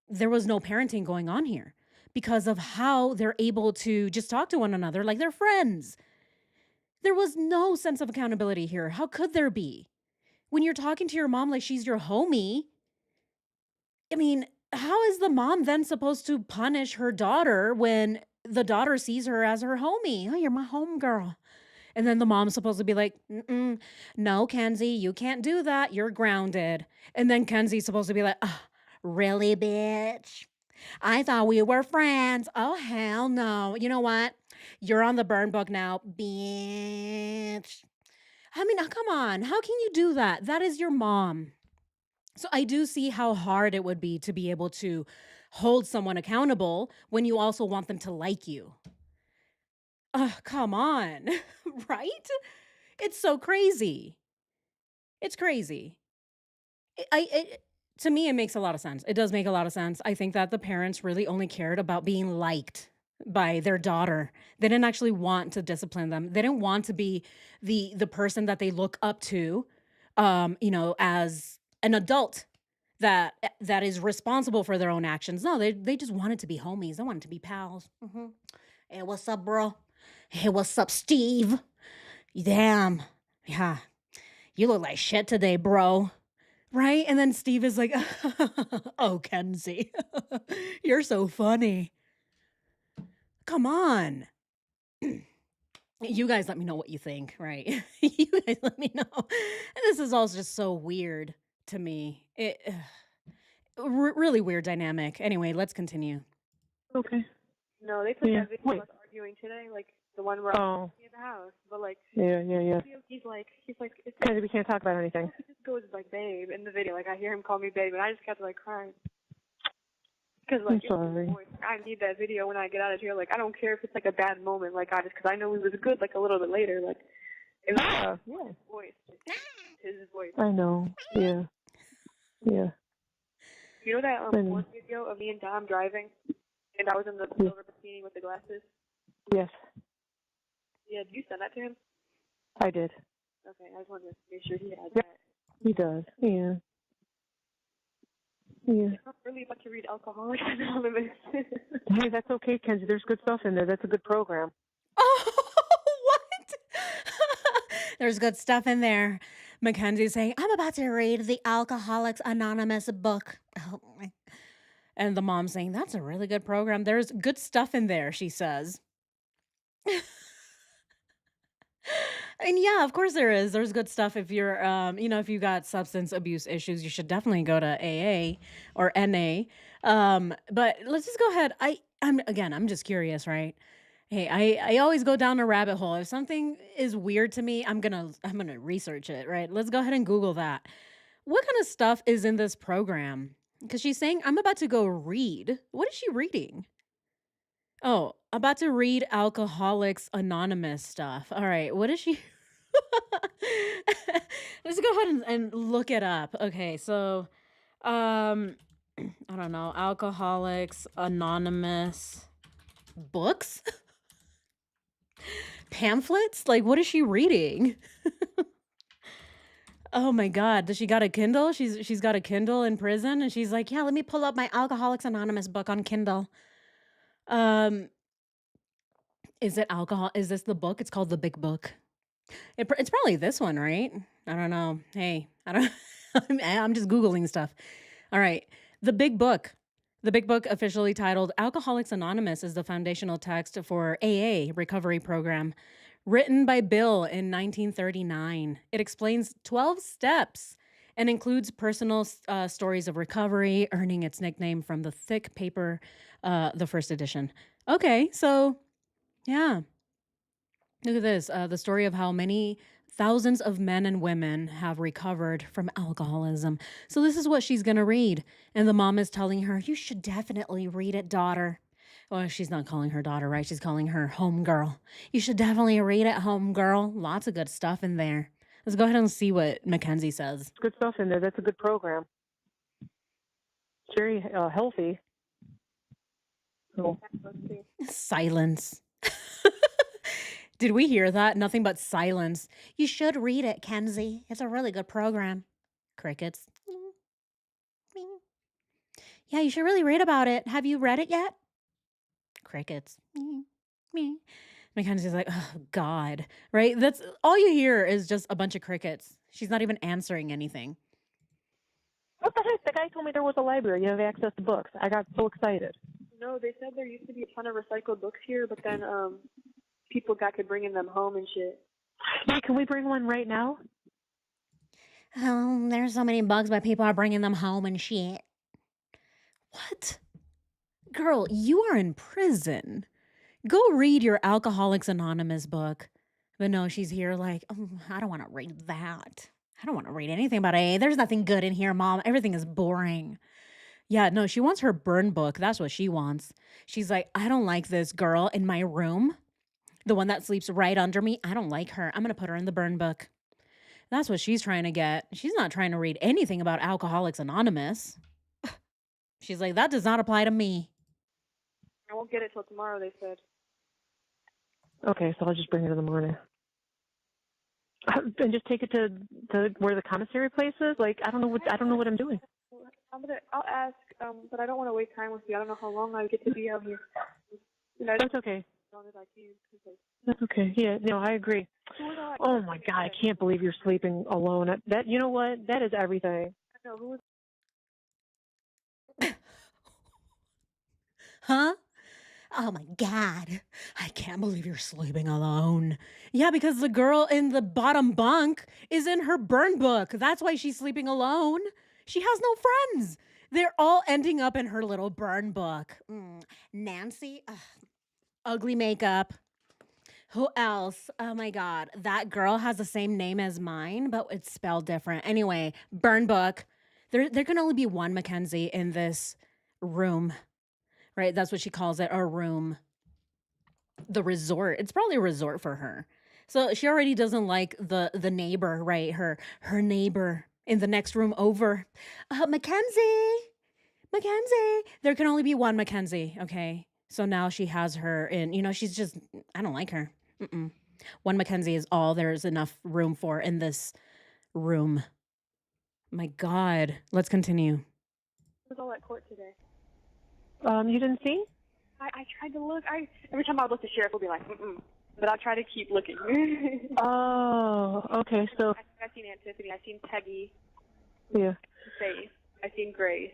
there was no parenting going on here because of how they're able to just talk to one another like they're friends. There was no sense of accountability here. How could there be? When you're talking to your mom like she's your homie, I mean, how is the mom then supposed to punish her daughter when the daughter sees her as her homie? Oh, you're my home girl. And then the mom's supposed to be like, no, Kenzie, you can't do that. You're grounded. And then Kenzie's supposed to be like, oh, really, bitch? I thought we were friends. Oh, hell no. You know what? You're on the burn book now, bitch. I mean, come on. How can you do that? That is your mom. So I do see how hard it would be to be able to hold someone accountable when you also want them to like you. Come on, right? It's so crazy. It's crazy. To me, it makes a lot of sense. It does make a lot of sense. I think that the parents really only cared about being liked by their daughter. They didn't actually want to discipline them. They didn't want to be the person that they look up to, as an adult that is responsible for their own actions. No, they just wanted to be homies. They wanted to be pals. Hey, what's up, bro? Hey, what's up, Steve? Damn. Yeah. You look like shit today, bro. Right? And then Steve is like, oh, Kenzie, you're so funny. Come on. You guys let me know what you think, right? You guys let me know. And this is all just so weird to me. Really weird dynamic. Anyway, let's continue. Okay. No, they put Yeah. that video of us arguing today, like the one where I was in the house. But like, Yeah. he's like, it's Kenzie, we can't talk about anything. he just goes like babe in the video. Like I hear him call me babe, and I just kept like crying. Because like, I'm sorry. I need that video when I get out of here. Like I don't care if it's like a bad moment. Like I just, because I know he was good. Like a little bit later, like it was Yeah. his voice, his voice. I know. Yeah. Yeah. You know that one video of me and Dom driving, and I was in the silver bikini with the glasses. Yes, Yeah, did you send that to him? I did. Okay, I just wanted to make sure he had that. He does. Yeah. Yeah. I'm not really about to read Alcoholics Anonymous. Hey, that's okay, Kenzie. There's good stuff in there. That's a good program. Oh, what? There's good stuff in there. Mackenzie saying, I'm about to read the Alcoholics Anonymous book. Oh, and the mom saying, that's a really good program. There's good stuff in there, she says. And yeah, of course there is. There's good stuff if you're, if you got substance abuse issues, you should definitely go to AA or NA. But let's just go ahead. I'm just curious, right? Hey, I always go down a rabbit hole. If something is weird to me, I'm gonna research it, right? Let's go ahead and Google that. What kind of stuff is in this program? Because she's saying, I'm about to go read. What is she reading? Oh, about to read Alcoholics Anonymous stuff. All right, what is she? Let's go ahead and look it up. Okay, so, I don't know, Alcoholics Anonymous books, pamphlets. Like, what is she reading? Oh my God, does she got a Kindle? She's got a Kindle in prison, and she's like, yeah, let me pull up my Alcoholics Anonymous book on Kindle. Is it alcohol? Is this the book? It's called The Big Book. It's probably this one, right? I don't know. Hey, I don't. I'm just Googling stuff. All right, The Big Book. The Big Book, officially titled Alcoholics Anonymous, is the foundational text for AA recovery program, written by Bill in 1939. It explains 12 steps and includes personal stories of recovery, earning its nickname from the thick paper, the first edition. Okay, so yeah. Look at this. The story of how many thousands of men and women have recovered from alcoholism. So this is what she's going to read. And the mom is telling her, you should definitely read it, daughter. Well, she's not calling her daughter, right? She's calling her homegirl. You should definitely read it, homegirl. Lots of good stuff in there. Let's go ahead and see what Mackenzie says. Good stuff in there. That's a good program. It's very healthy. Oh. Silence. Did we hear that? Nothing but silence. You should read it, Kenzie. It's a really good program. Crickets. Yeah, you should really read about it. Have you read it yet? Crickets. Mackenzie's like, oh, God. Right? That's all you hear is just a bunch of crickets. She's not even answering anything. What the heck? The guy told me there was a library. You have access to books. I got so excited. No, they said there used to be a ton of recycled books here, but then people got to bringing them home and shit. Hey, can we bring one right now? Oh, there's so many bugs, but people are bringing them home and shit. What? Girl, you are in prison. Go read your Alcoholics Anonymous book. But no, she's here like, oh, I don't want to read that. I don't want to read anything about AA. There's nothing good in here, Mom. Everything is boring. Yeah, no, she wants her burn book. That's what she wants. She's like, I don't like this girl in my room. The one that sleeps right under me. I don't like her. I'm going to put her in the burn book. That's what she's trying to get. She's not trying to read anything about Alcoholics Anonymous. She's like, that does not apply to me. I won't get it till tomorrow, they said. Okay, so I'll just bring it in the morning. And just take it to where the commissary place is? Like, I don't know what I'm doing. I'll ask, but I don't want to waste time with you. I don't know how long I get to be out here. That's okay. That's okay. Yeah, no, I agree. Oh my God, I can't believe you're sleeping alone. That, you know what? That is everything. I know, who was... Huh? Oh my God. I can't believe you're sleeping alone. Yeah, because the girl in the bottom bunk is in her burn book. That's why she's sleeping alone. She has no friends. They're all ending up in her little burn book. Nancy, ugh, ugly makeup. Who else? Oh my god, that girl has the same name as mine, but it's spelled different. Anyway, burn book. There can only be one Mackenzie in this room, right? That's what she calls it, a room. The resort. It's probably a resort for her. So she already doesn't like the neighbor, right? Her neighbor in the next room over. Mackenzie, Mackenzie. There can only be one Mackenzie, okay? So now she has her in. She's just. I don't like her. Mm-mm. One Mackenzie is all there's enough room for in this room. My God. Let's continue. I was all at court today. You didn't see? I tried to look. Every time I would look, the sheriff would be like, mm-mm. But I'll try to keep looking. Oh, okay. So I've seen Aunt Tiffany. I've seen Peggy. yeah, Faith. I've seen Grace.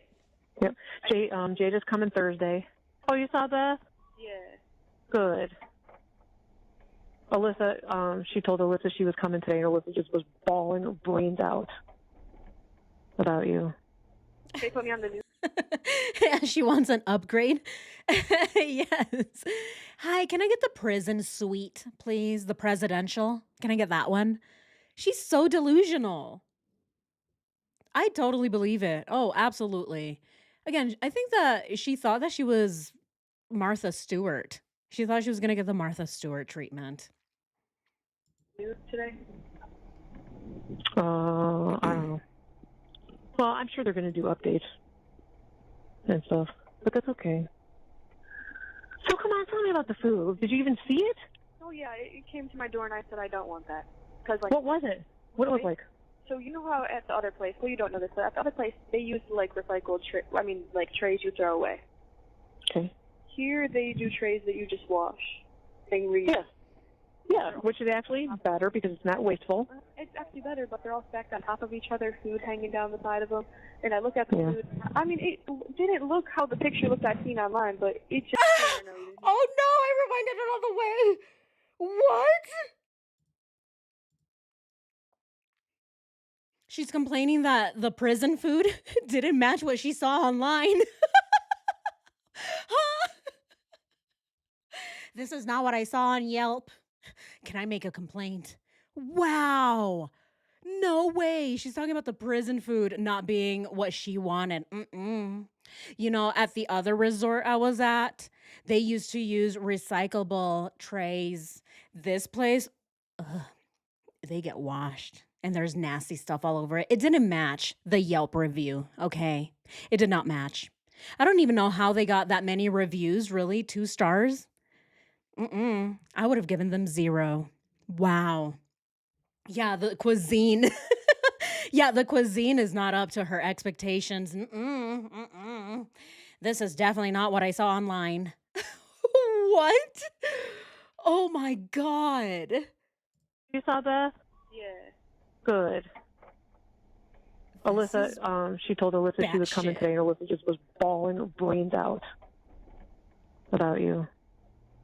yep. Jade is coming Thursday. Oh, you saw Beth? Yeah. Good. Alyssa, she told Alyssa she was coming today, and Alyssa just was bawling her brains out about you. They put me on the news. Yeah, she wants an upgrade. Yes. Hi, can I get the prison suite, please? The presidential? Can I get that one? She's so delusional. I totally believe it. Oh, absolutely. Again, I think that she thought that she was Martha Stewart. She thought she was going to get the Martha Stewart treatment. News today. I don't know. Well, I'm sure they're going to do updates and stuff, but that's okay. So come on, tell me about the food. Did you even see it? Oh yeah, it came to my door and I said I don't want that. Cause What was it? What it was like? So you know how at the other place, well you don't know this, but at the other place they use like recycled trays you throw away. Okay. Here they do trays that you just wash. They reuse. Yeah. Yeah, which is actually better because it's not wasteful. It's actually better, but they're all stacked on top of each other, food hanging down the side of them. And I look at the food. I mean, it didn't look how the picture looked I've seen online, but it just. Oh no, I reminded it all the way. What? She's complaining that the prison food didn't match what she saw online. This is not what I saw on Yelp. Can I make a complaint? Wow. No way. She's talking about the prison food not being what she wanted. At the other resort I was at, they used to use recyclable trays. This place, they get washed and there's nasty stuff all over it. It didn't match the Yelp review, okay? It did not match. I don't even know how they got that many reviews, really. 2 stars? I would have given them 0. Wow. Yeah, the cuisine. Yeah, the cuisine is not up to her expectations. This is definitely not what I saw online. What? Oh my God. You saw Beth? Yeah. Good. Alyssa, she told Alyssa she was coming today, and Alyssa just was bawling her brains out about you.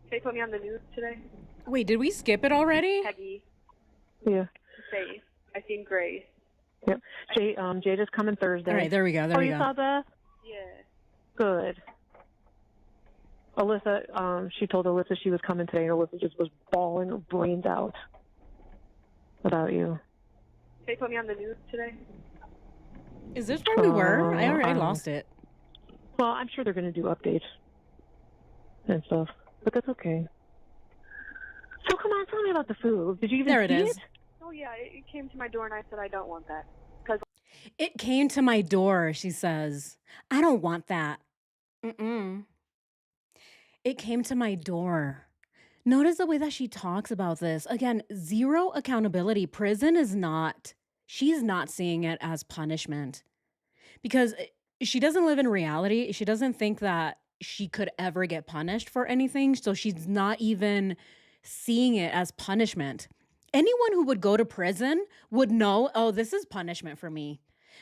They put me on the news today. Wait, did we skip it already? Peggy. Yeah. Faith. I've seen Grace. Yep. Jade is coming Thursday. All right, there we go. There we go. You saw Beth? Yeah. Good. Alyssa, she told Alyssa she was coming today, and Alyssa just was bawling her brains out about you. They put me on the news today. Is this where we were? I already lost it. Well, I'm sure they're going to do updates and stuff, but that's okay. So come on, tell me about the food. Did you even see it? Oh yeah, it came to my door and I said I don't want that. It came to my door, she says. I don't want that. It came to my door. Notice the way that she talks about this. Again, 0 accountability. Prison is not, she's not seeing it as punishment because she doesn't live in reality. She doesn't think that she could ever get punished for anything. So she's not even seeing it as punishment. Anyone who would go to prison would know, oh, this is punishment for me.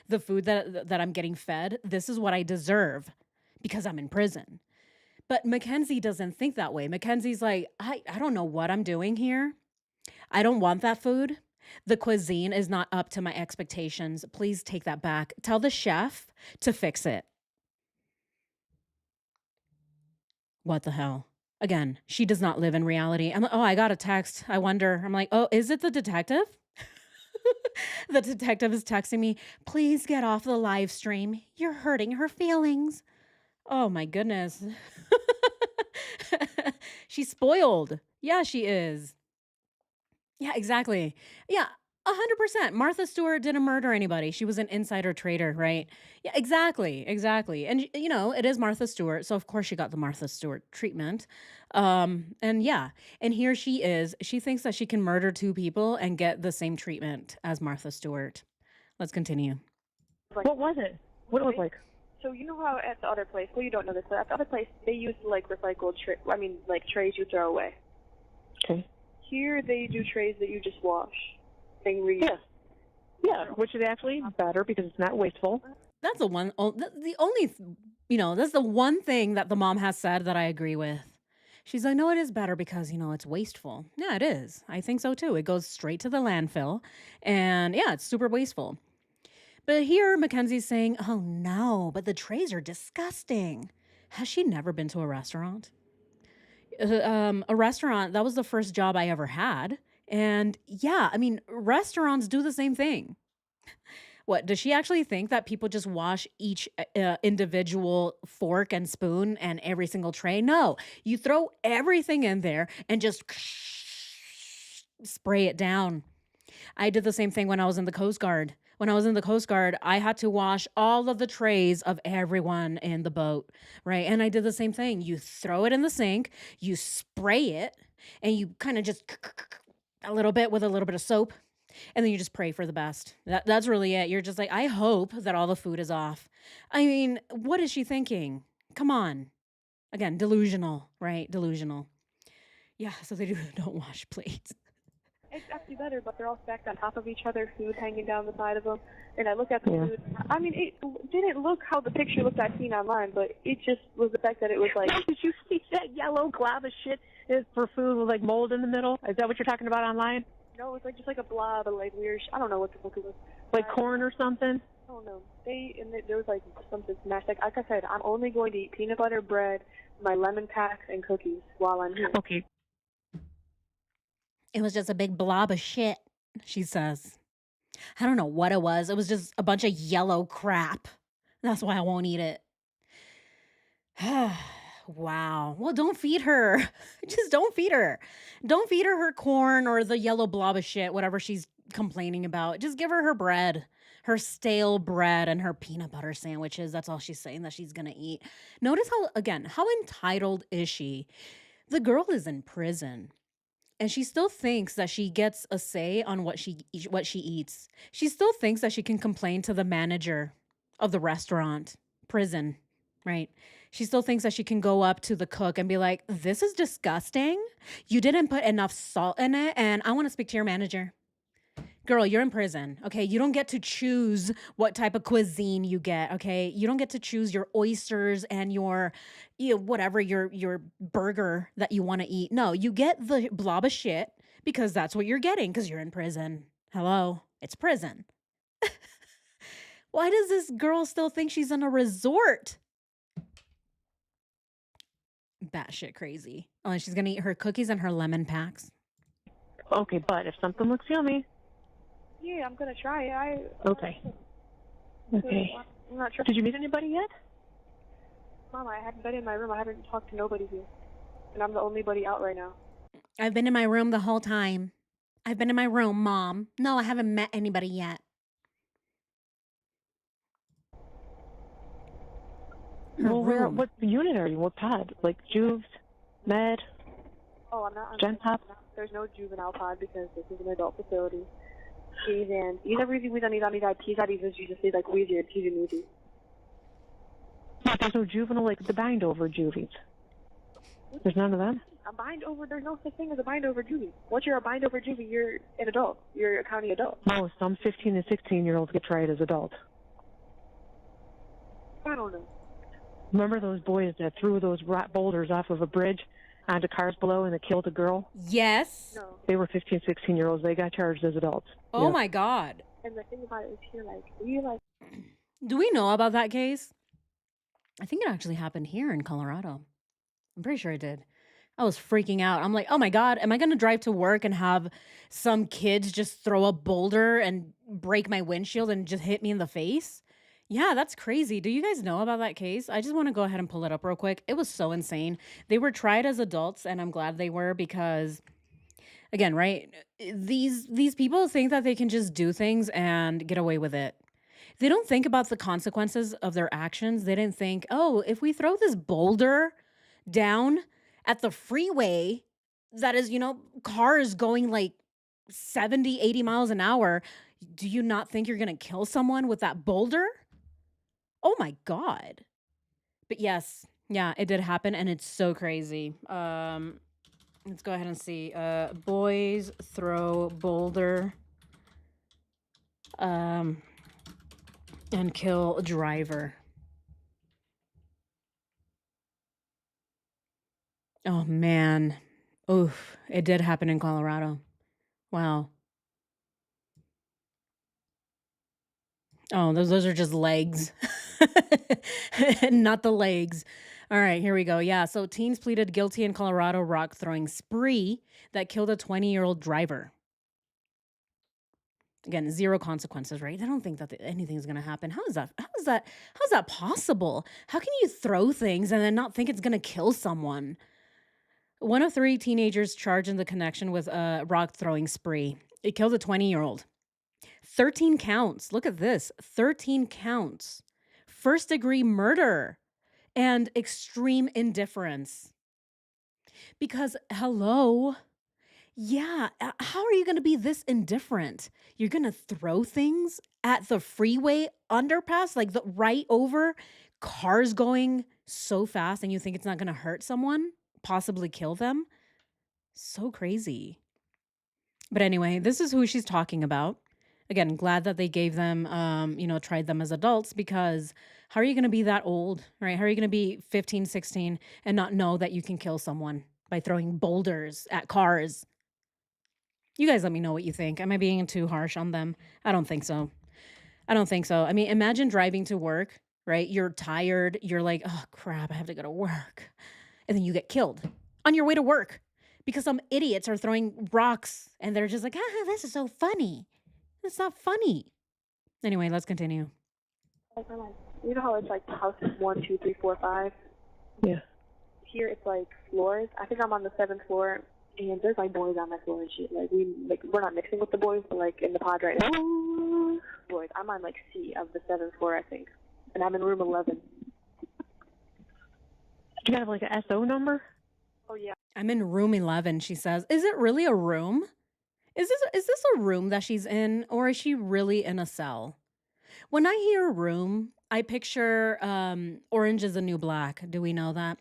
The food that I'm getting fed, this is what I deserve because I'm in prison. But Mackenzie doesn't think that way. Mackenzie's like, I don't know what I'm doing here. I don't want that food. The cuisine is not up to my expectations. Please take that back. Tell the chef to fix it. What the hell? Again, she does not live in reality. I'm like, oh, I got a text. I wonder. I'm like, oh, is it the detective? The detective is texting me, please get off the live stream. You're hurting her feelings. Oh my goodness. She's spoiled. Yeah, she is. Yeah, exactly. Yeah, 100%. Martha Stewart didn't murder anybody. She was an insider trader, right? Yeah, exactly, exactly. And you know, it is Martha Stewart, so of course she got the Martha Stewart treatment. And yeah, and here she is. She thinks that she can murder two people and get the same treatment as Martha Stewart. Let's continue. What was it? What it was like? So you know how at the other place, well, you don't know this, but at the other place they use like recycled like trays you throw away. Okay. Here they do trays that you just wash. They reuse. Yeah. Yeah, which is actually better because it's not wasteful. That's the only, that's the one thing that the mom has said that I agree with. She's like, no, it is better because, it's wasteful. Yeah, it is. I think so too. It goes straight to the landfill. And yeah, it's super wasteful. But here, Mackenzie's saying, oh no, but the trays are disgusting. Has she never been to a restaurant? A restaurant, that was the first job I ever had. And yeah, I mean, restaurants do the same thing. What, does she actually think that people just wash each individual fork and spoon and every single tray? No, you throw everything in there and just spray it down. I did the same thing when I was in the Coast Guard. When I was in the Coast Guard, I had to wash all of the trays of everyone in the boat, right? And I did the same thing. You throw it in the sink, you spray it, and you kind of just a little bit with a little bit of soap, and then you just pray for the best. That's really it. You're just like, I hope that all the food is off. I mean, what is she thinking? Come on. Again, delusional, right? Delusional. Yeah, so they don't wash plates. It's actually better, but they're all stacked on top of each other, food hanging down the side of them. And I look at the food. I mean, it didn't look how the picture looked I've seen online, but it just was the fact that it was like. Did you see that yellow glob of shit for food with like mold in the middle? Is that what you're talking about online? No, it's like just like a blob of like weird. I don't know what the fuck it was. Like corn or something? I don't know. There was like something smashed. Like I said, I'm only going to eat peanut butter bread, my lemon packs, and cookies while I'm here. Okay. It was just a big blob of shit, she says. I don't know what it was. It was just a bunch of yellow crap. That's why I won't eat it. Wow. Well, don't feed her. Just don't feed her. Don't feed her corn or the yellow blob of shit, whatever she's complaining about. Just give her her bread, her stale bread and her peanut butter sandwiches. That's all she's saying that she's going to eat. Notice how entitled is she? The girl is in prison. And she still thinks that she gets a say on what she eats. She still thinks that she can complain to the manager of the restaurant, prison, right? She still thinks that she can go up to the cook and be like, this is disgusting. You didn't put enough salt in it, and I want to speak to your manager. Girl, you're in prison, okay? You don't get to choose what type of cuisine you get, okay? You don't get to choose your oysters and your, whatever, your burger that you want to eat. No, you get the blob of shit because that's what you're getting because you're in prison. Hello? It's prison. Why does this girl still think she's in a resort? Batshit crazy. Oh, and she's going to eat her cookies and her lemon packs. Okay, but if something looks yummy. Yeah, I'm gonna try. Okay. Okay. I'm not sure. Did you meet anybody yet? Mom, I haven't been in my room. I haven't talked to nobody here, and I'm the only buddy out right now. I've been in my room the whole time. I've been in my room, Mom. No, I haven't met anybody yet. Well, what unit are you? What pod? Like Juves, Med? Oh, I'm not. Gen Pop? There's no juvenile pod because this is an adult facility. And either reason we don't need PIs, you just say like weird TV movies. There's no juvenile, like the bind over juvies. There's none of them? A bind over, there's no such thing as a bind over juvie. Once you're a bind over juvie, you're an adult. You're a county adult. No, some 15 and 16-year-olds get tried as adults. I don't know. Remember those boys that threw those rock boulders off of a bridge onto cars below and they killed a girl? Yes. No. They were 15, 16-year-olds. They got charged as adults. Oh, my God. And the thing about it is here, we Do we know about that case? I think it actually happened here in Colorado. I'm pretty sure I did. I was freaking out. I'm like, "Oh my god, am I gonna drive to work and have some kids just throw a boulder and break my windshield and just hit me in the face?" Yeah, that's crazy. Do you guys know about that case? I just wanna go ahead and pull it up real quick. It was so insane. They were tried as adults, and I'm glad they were because, again, right? These people think that they can just do things and get away with it. They don't think about the consequences of their actions. They didn't think, "Oh, if we throw this boulder down at the freeway that is, cars going like 70, 80 miles an hour, do you not think you're going to kill someone with that boulder?" Oh my god. But yes, yeah, it did happen and it's so crazy. Let's go ahead and see. Boys throw boulder um and kill driver. Oh man. Oof, it did happen in Colorado. Wow. Oh, those are just legs. Not the legs. All right, here we go. Yeah, so teens pleaded guilty in Colorado rock throwing spree that killed a 20-year-old driver. Again, zero consequences, right? They don't think that anything's going to happen. How's that possible? How can you throw things and then not think it's going to kill someone? One of three teenagers charged in the connection with a rock throwing spree. It killed a 20-year-old. 13 counts. Look at this. 13 counts. First degree murder and extreme indifference. Because, hello. Yeah, how are you going to be this indifferent? You're going to throw things at the freeway underpass, like right over cars going so fast, and you think it's not going to hurt someone, possibly kill them? So crazy. But anyway, this is who she's talking about. Again, glad that they gave them, tried them as adults, because how are you going to be that old, right? How are you going to be 15, 16 and not know that you can kill someone by throwing boulders at cars? You guys let me know what you think. Am I being too harsh on them? I don't think so. I don't think so. I mean, imagine driving to work, right? You're tired. You're like, oh, crap, I have to go to work. And then you get killed on your way to work because some idiots are throwing rocks and they're just like, this is so funny. It's not funny. Anyway, let's continue. Like, you know how it's like houses 1, 2, 3, 4, 5? Yeah. Here it's like floors. I think I'm on the 7th floor, and there's like boys on my floor and shit. We're not mixing with the boys, but like in the pod right now, boys. I'm on like C of the 7th floor, I think, and I'm in room 11. Do you have like a SO number? Oh yeah. I'm in room 11, she says. Is it really a room? Is this a room that she's in, or is she really in a cell? When I hear room, I picture Orange is the New Black. Do we know that?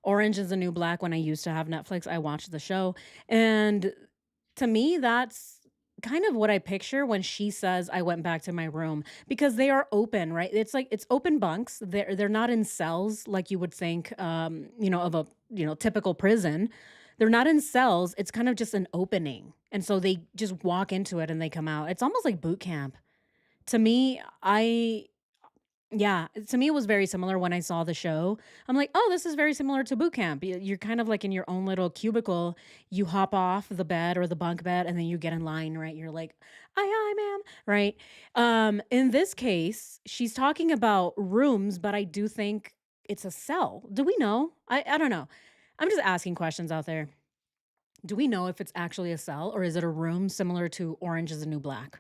Orange is the New Black. When I used to have Netflix, I watched the show. And to me, that's kind of what I picture when she says I went back to my room, because they are open, right? It's like it's open bunks. They're not in cells like you would think of a, typical prison. They're not in cells. It's kind of just an opening. And so they just walk into it and they come out. It's almost like boot camp. To me, to me, it was very similar when I saw the show. I'm like, oh, this is very similar to boot camp. You're kind of like in your own little cubicle. You hop off the bed or the bunk bed, and then you get in line, right? You're like, aye, ma'am, right? In this case, she's talking about rooms, but I do think it's a cell. Do we know? I don't know. I'm just asking questions out there. Do we know if it's actually a cell or is it a room similar to Orange is the New Black?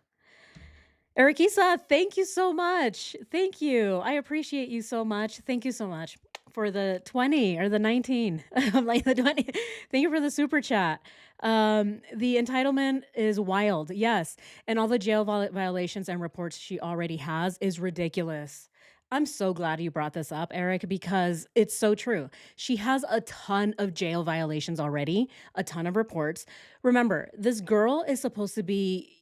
Erikisa, thank you so much. Thank you. I appreciate you so much. Thank you so much for the 20 or the 19. I'm like the 20. Thank you for the super chat. The entitlement is wild. Yes. And all the jail violations and reports she already has is ridiculous. I'm so glad you brought this up, Eric, because it's so true. She has a ton of jail violations already, a ton of reports. Remember, this girl is supposed to be,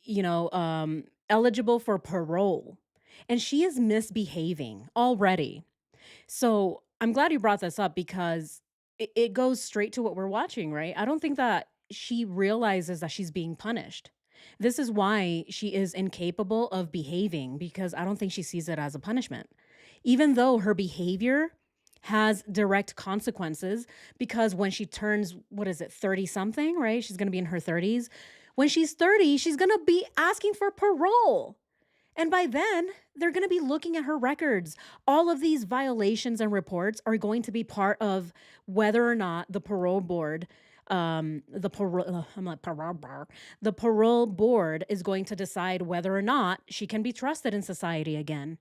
eligible for parole, and she is misbehaving already. So I'm glad you brought this up because it goes straight to what we're watching, right? I don't think that she realizes that she's being punished. This is why she is incapable of behaving, because I don't think she sees it as a punishment. Even though her behavior has direct consequences because when she turns, what is it, 30 something, right? She's going to be in her 30s. When she's 30, she's going to be asking for parole. And by then, they're going to be looking at her records. All of these violations and reports are going to be part of whether or not the parole board, the parole board is going to decide whether or not she can be trusted in society again.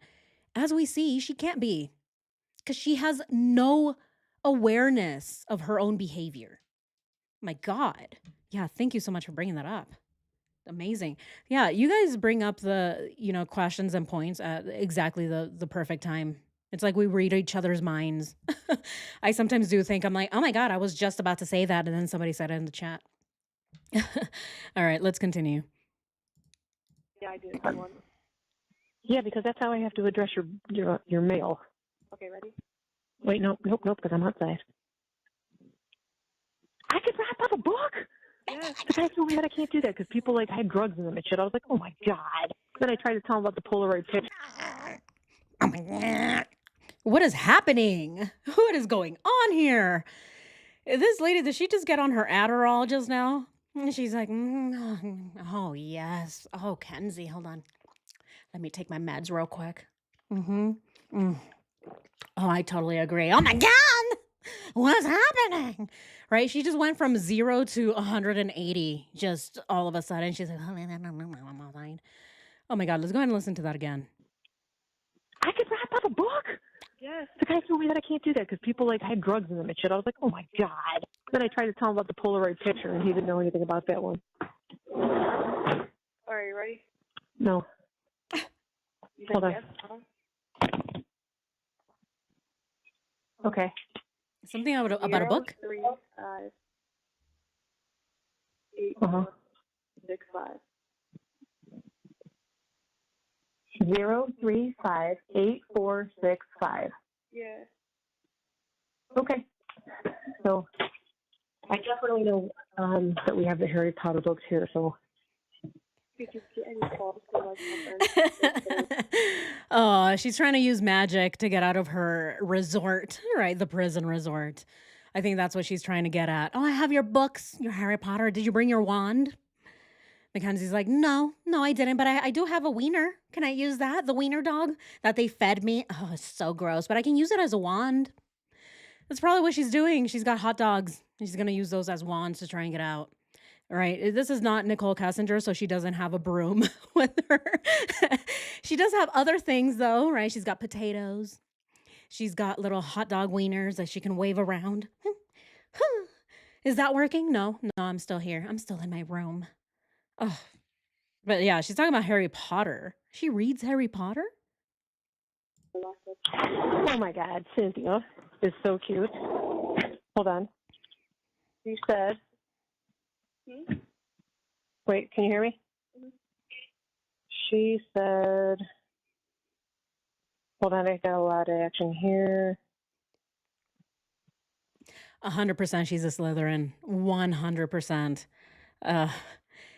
As we see, she can't be because she has no awareness of her own behavior. My God. Yeah, thank you so much for bringing that up. Amazing. Yeah, you guys bring up the, questions and points at exactly the perfect time. It's like we read each other's minds. I sometimes do think I'm like, "Oh my God, I was just about to say that," and then somebody said it in the chat. All right, let's continue. Yeah, I do. Good one. Yeah, because that's how I have to address your mail. Okay, ready? Wait, nope, because I'm outside. I could wrap up a book. Yes. The guy told me that I can't do that because people like had drugs in them and shit. I was like, oh my God. Then I tried to tell him about the Polaroid picture. Oh my God. What is happening? What is going on here? This lady, did she just get on her Adderall just now? And she's like, oh, yes. Oh, Kenzie, hold on. Let me take my meds real quick. Oh, I totally agree. Oh my God. What's happening? Right? She just went from 0 to 180 just all of a sudden. She's like, oh my God, let's go ahead and listen to that again. I could wrap up a book. Yes. The guy told me that I can't do that because people like had drugs in them and shit. I was like, oh my God. Then I tried to tell him about the Polaroid picture and he didn't know anything about that one. All right, you ready? No. You Hold on. yes? Okay. Something about a book? 3, 5, 8, Uh-huh. 6, 5. 0, 3, 5, 8, 4, 6, 5. Yeah. Okay. So I definitely know that we have the Harry Potter books here, so. Did you get any calls from like Oh, she's trying to use magic to get out of her resort, right? The prison resort. I think that's what she's trying to get at. Oh, I have your books, your Harry Potter. Did you bring your wand? Mackenzie's like, no, I didn't, but I do have a wiener. Can I use that? The wiener dog that they fed me? Oh, it's so gross, but I can use it as a wand. That's probably what she's doing. She's got hot dogs, and she's going to use those as wands to try and get out. All right. This is not Nicole Kessinger, so she doesn't have a broom with her. She does have other things, though, right? She's got potatoes. She's got little hot dog wieners that she can wave around. Is that working? No, I'm still here. I'm still in my room. Oh, but yeah, she's talking about Harry Potter. She reads Harry Potter? Oh my God, Cynthia is so cute. Hold on. You said. Wait, can you hear me? She said. Hold on, I got a lot of action here. 100% she's a Slytherin. 100%.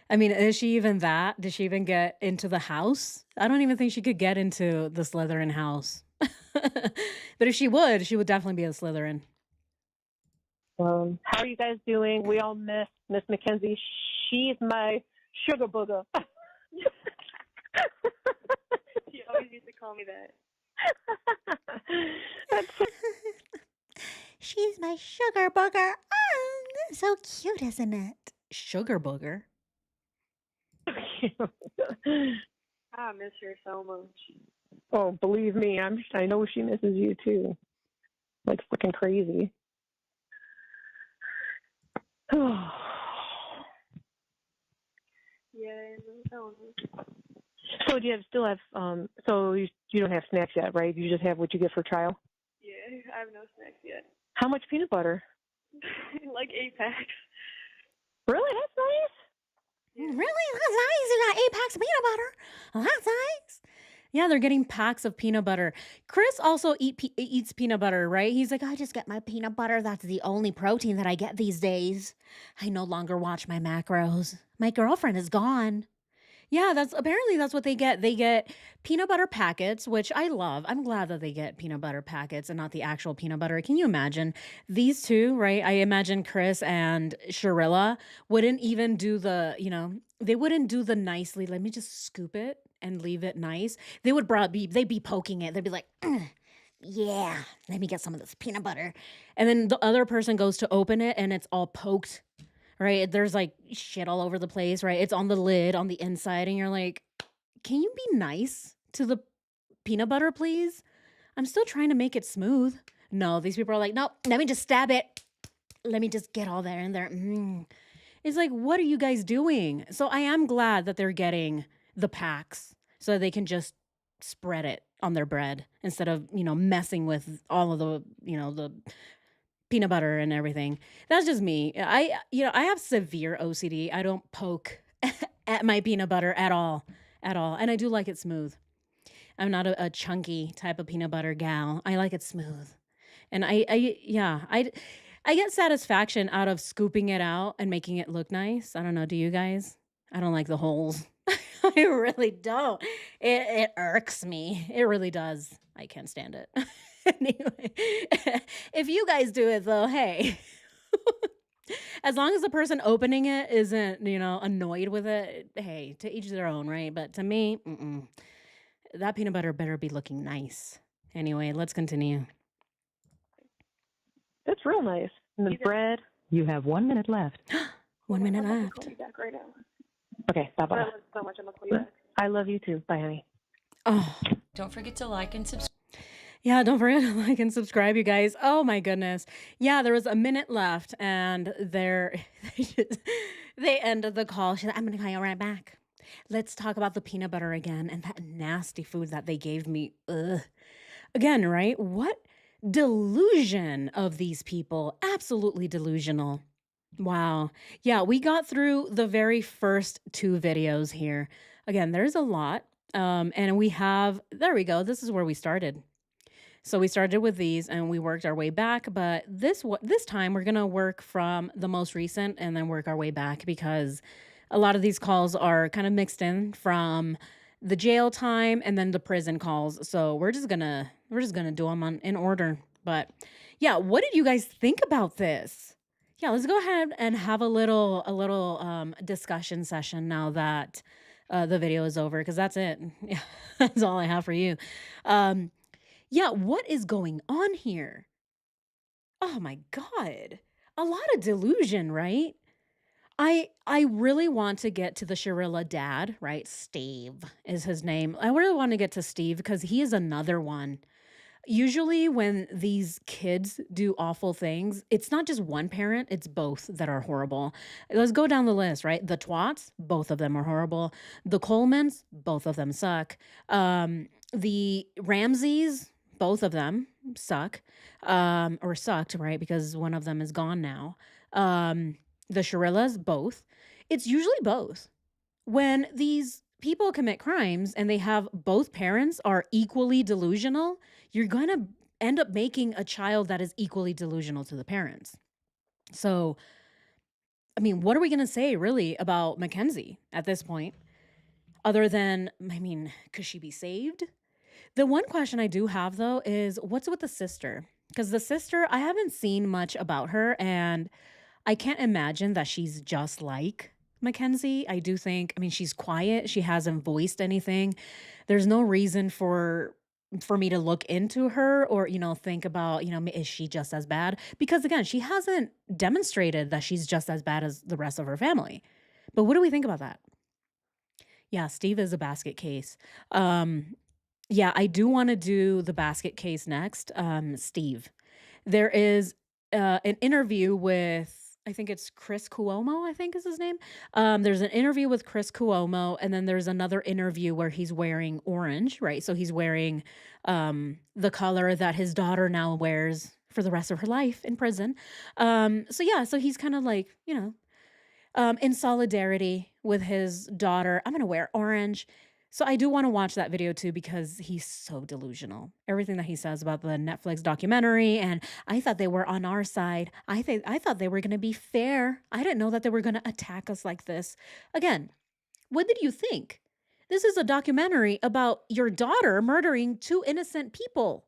I mean, is she even that? Did she even get into the house? I don't even think she could get into the Slytherin house. But if she would definitely be a Slytherin. How are you guys doing? We all miss Miss Mackenzie. She's my sugar booger. She always used to call me that. She's my sugar booger. Oh, so cute, isn't it? Sugar booger. I miss her so much. Oh, believe me, I know she misses you too. Like freaking crazy. Yeah, I know. So do you still have so you don't have snacks yet, right? You just have what you get for trial? Yeah, I have no snacks yet. How much peanut butter? Like 8 packs. Really? That's nice. Really? That's nice. You got 8 packs of peanut butter. Oh, that's nice. Yeah, they're getting packs of peanut butter. Chris also eats peanut butter, right? He's like, I just get my peanut butter. That's the only protein that I get these days. I no longer watch my macros. My girlfriend is gone. Yeah, that's what they get. They get peanut butter packets, which I love. I'm glad that they get peanut butter packets and not the actual peanut butter. Can you imagine these two, right? I imagine Chris and Sharilla wouldn't even do they wouldn't do the nicely, let me just scoop it and leave it nice. They'd be poking it. They'd be like, "Mm, yeah, let me get some of this peanut butter." And then the other person goes to open it and it's all poked, right? There's like shit all over the place, right? It's on the lid, on the inside, and you're like, can you be nice to the peanut butter, please? I'm still trying to make it smooth. No, these people are like, no, let me just stab it. Let me just get all there in there. It's like, what are you guys doing? So I am glad that they're getting the packs so they can just spread it on their bread instead of, messing with all of the peanut butter and everything. That's just me. I have severe OCD. I don't poke at my peanut butter at all, at all. And I do like it smooth. I'm not a chunky type of peanut butter gal. I like it smooth. And yeah, I get satisfaction out of scooping it out and making it look nice. I don't know. Do you guys? I don't like the holes. I really don't. It irks me. It really does. I can't stand it. Anyway, if you guys do it though, hey, as long as the person opening it isn't, annoyed with it, hey, to each their own, right? But to me, that peanut butter better be looking nice. Anyway, let's continue. It's real nice. And the bread. You have 1 minute left. 1 minute I'm about to left. call you back right now. Okay, bye I bye. love you so much. I'm gonna call you back. I love you too. Bye, honey. Oh, Don't forget to like and subscribe. yeah, don't forget to like and subscribe, you guys. Oh my goodness. Yeah, there was a minute left and they ended the call. She's like, I'm gonna call you right back. Let's talk about the peanut butter again and that nasty food that they gave me. Ugh. Again, right? What delusion of these people. Absolutely delusional. Wow. Yeah, we got through the very first two videos here. Again, there's a lot. And there we go. This is where we started. So we started with these and we worked our way back, but this time we're going to work from the most recent and then work our way back because a lot of these calls are kind of mixed in from the jail time and then the prison calls. So we're just going to do them in order. But yeah, what did you guys think about this? Yeah, let's go ahead and have a little discussion session now that the video is over because that's it. Yeah, that's all I have for you. Yeah, what is going on here? Oh my God. A lot of delusion, right? I really want to get to the Shirilla dad, right? Steve is his name. I really want to get to Steve because he is another one. Usually when these kids do awful things, it's not just one parent, it's both that are horrible. Let's go down the list, right? The Twats, both of them are horrible. The Colemans, both of them suck. The Ramseys, both of them suck. Or sucked, right? Because one of them is gone now. The Shirillas, both. It's usually both. When these people commit crimes and they have both parents are equally delusional, you're going to end up making a child that is equally delusional to the parents. So, I mean, what are we going to say really about Mackenzie at this point? Other than, could she be saved? The one question I do have though is what's with the sister? Because the sister, I haven't seen much about her and I can't imagine that she's just like Mackenzie. I do think, she's quiet. She hasn't voiced anything. There's no reason for me to look into her or, think about, is she just as bad? Because again, she hasn't demonstrated that she's just as bad as the rest of her family. But what do we think about that? Yeah, Steve is a basket case. Yeah, I do want to do the basket case next. Steve. There is an interview with I think it's Chris Cuomo, I think is his name. There's an interview with Chris Cuomo, and then there's another interview where he's wearing orange, right? So he's wearing the color that his daughter now wears for the rest of her life in prison. So he's kind of like, in solidarity with his daughter. I'm going to wear orange. So I do want to watch that video too because he's so delusional. Everything that he says about the Netflix documentary and I thought they were on our side. I thought they were going to be fair. I didn't know that they were going to attack us like this. Again, What did you think? This is a documentary about your daughter murdering 2 innocent people.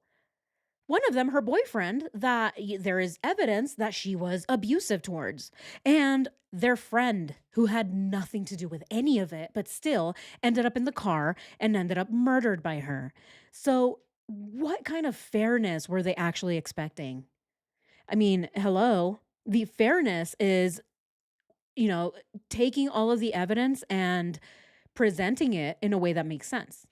One of them, her boyfriend, that there is evidence that she was abusive towards, and their friend, who had nothing to do with any of it, but still ended up in the car and ended up murdered by her. So, what kind of fairness were they actually expecting? I mean, hello. The fairness is, you know, taking all of the evidence and presenting it in a way that makes sense.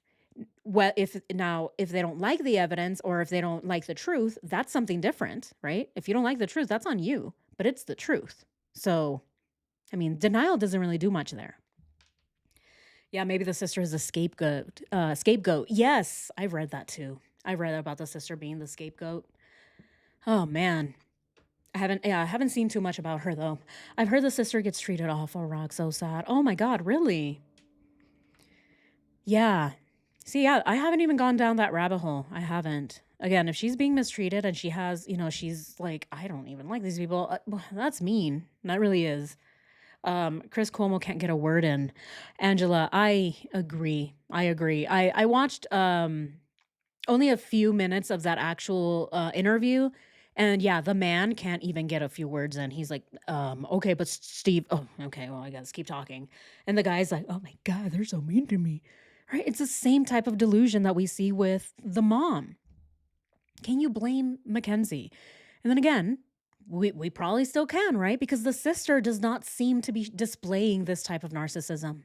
Well, if they don't like the evidence or if they don't like the truth, that's something different, right? If you don't like the truth, that's on you, but it's the truth. So, I mean, denial doesn't really do much there. Yeah, maybe the sister is a scapegoat. Scapegoat. Yes, I've read that too. I read about the sister being the scapegoat. Oh man. I haven't seen too much about her though. I've heard the sister gets treated awful, Rock, so sad. Oh my god, really? Yeah. See, yeah, I haven't even gone down that rabbit hole. I haven't. Again, if she's being mistreated and she has, she's like, I don't even like these people. That's mean. That really is. Chris Cuomo can't get a word in. Angela, I agree. I agree. I watched only a few minutes of that actual interview. And yeah, the man can't even get a few words in. He's like, okay, but Steve, oh, okay, well, I guess keep talking. And the guy's like, oh my God, they're so mean to me. Right? It's the same type of delusion that we see with the mom. Can you blame Mackenzie? And then again, we probably still can, right? Because the sister does not seem to be displaying this type of narcissism.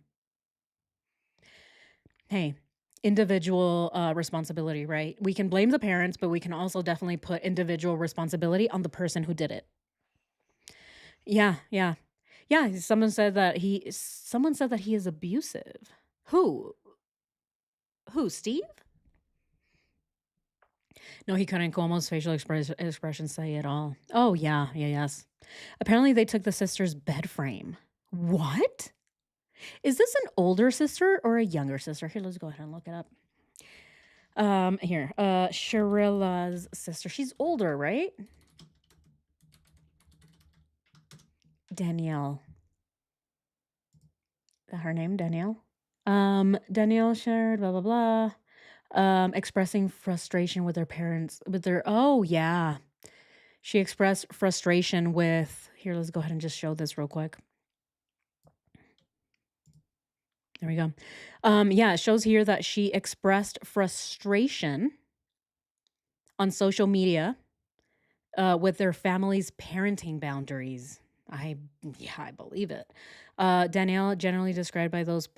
Hey, individual responsibility, right? We can blame the parents, but we can also definitely put individual responsibility on the person who did it. Yeah, yeah. Yeah, someone said that he is abusive. Who? Who, Steve? No, he couldn't. Cuomo's facial expressions say it all. Oh, yeah, yes. Apparently, they took the sister's bed frame. What? Is this an older sister or a younger sister? Here, let's go ahead and look it up. Sharilla's sister. She's older, right? Danielle. Is that her name, Danielle? Danielle shared, blah, blah, blah. Expressing frustration with their parents, oh, yeah. She expressed frustration with, here, let's go ahead and just show this real quick. There we go. Yeah, it shows here that she expressed frustration on social media with their family's parenting boundaries. I believe it. Danielle, generally described by those,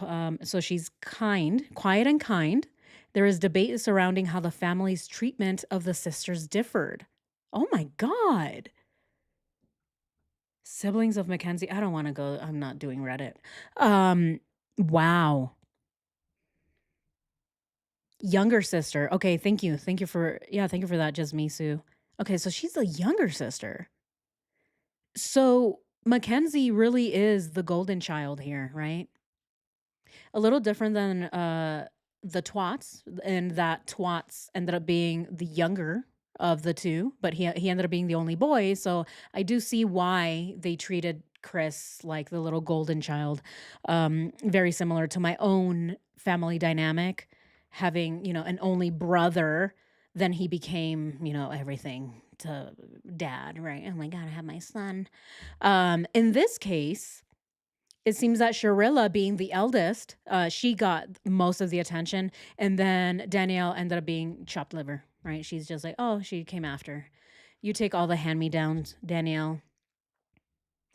so she's quiet and kind. There is debate surrounding how the family's treatment of the sisters differed. Oh my God. Siblings of Mackenzie. I don't want to go. I'm not doing Reddit. Wow. Younger sister. Okay, thank you. Thank you for that, Jasmisu. Okay, so she's the younger sister. So Mackenzie really is the golden child here, right? A little different than the twats, and that twats ended up being the younger of the two, but he ended up being the only boy. So I do see why they treated Chris like the little golden child. Very similar to my own family dynamic, having, an only brother, then he became, everything to dad, right? Oh my God, I have my son. In this case, it seems that Sharella, being the eldest, she got most of the attention, and then Danielle ended up being chopped liver, right? She's just like, oh, she came after. You take all the hand-me-downs, Danielle.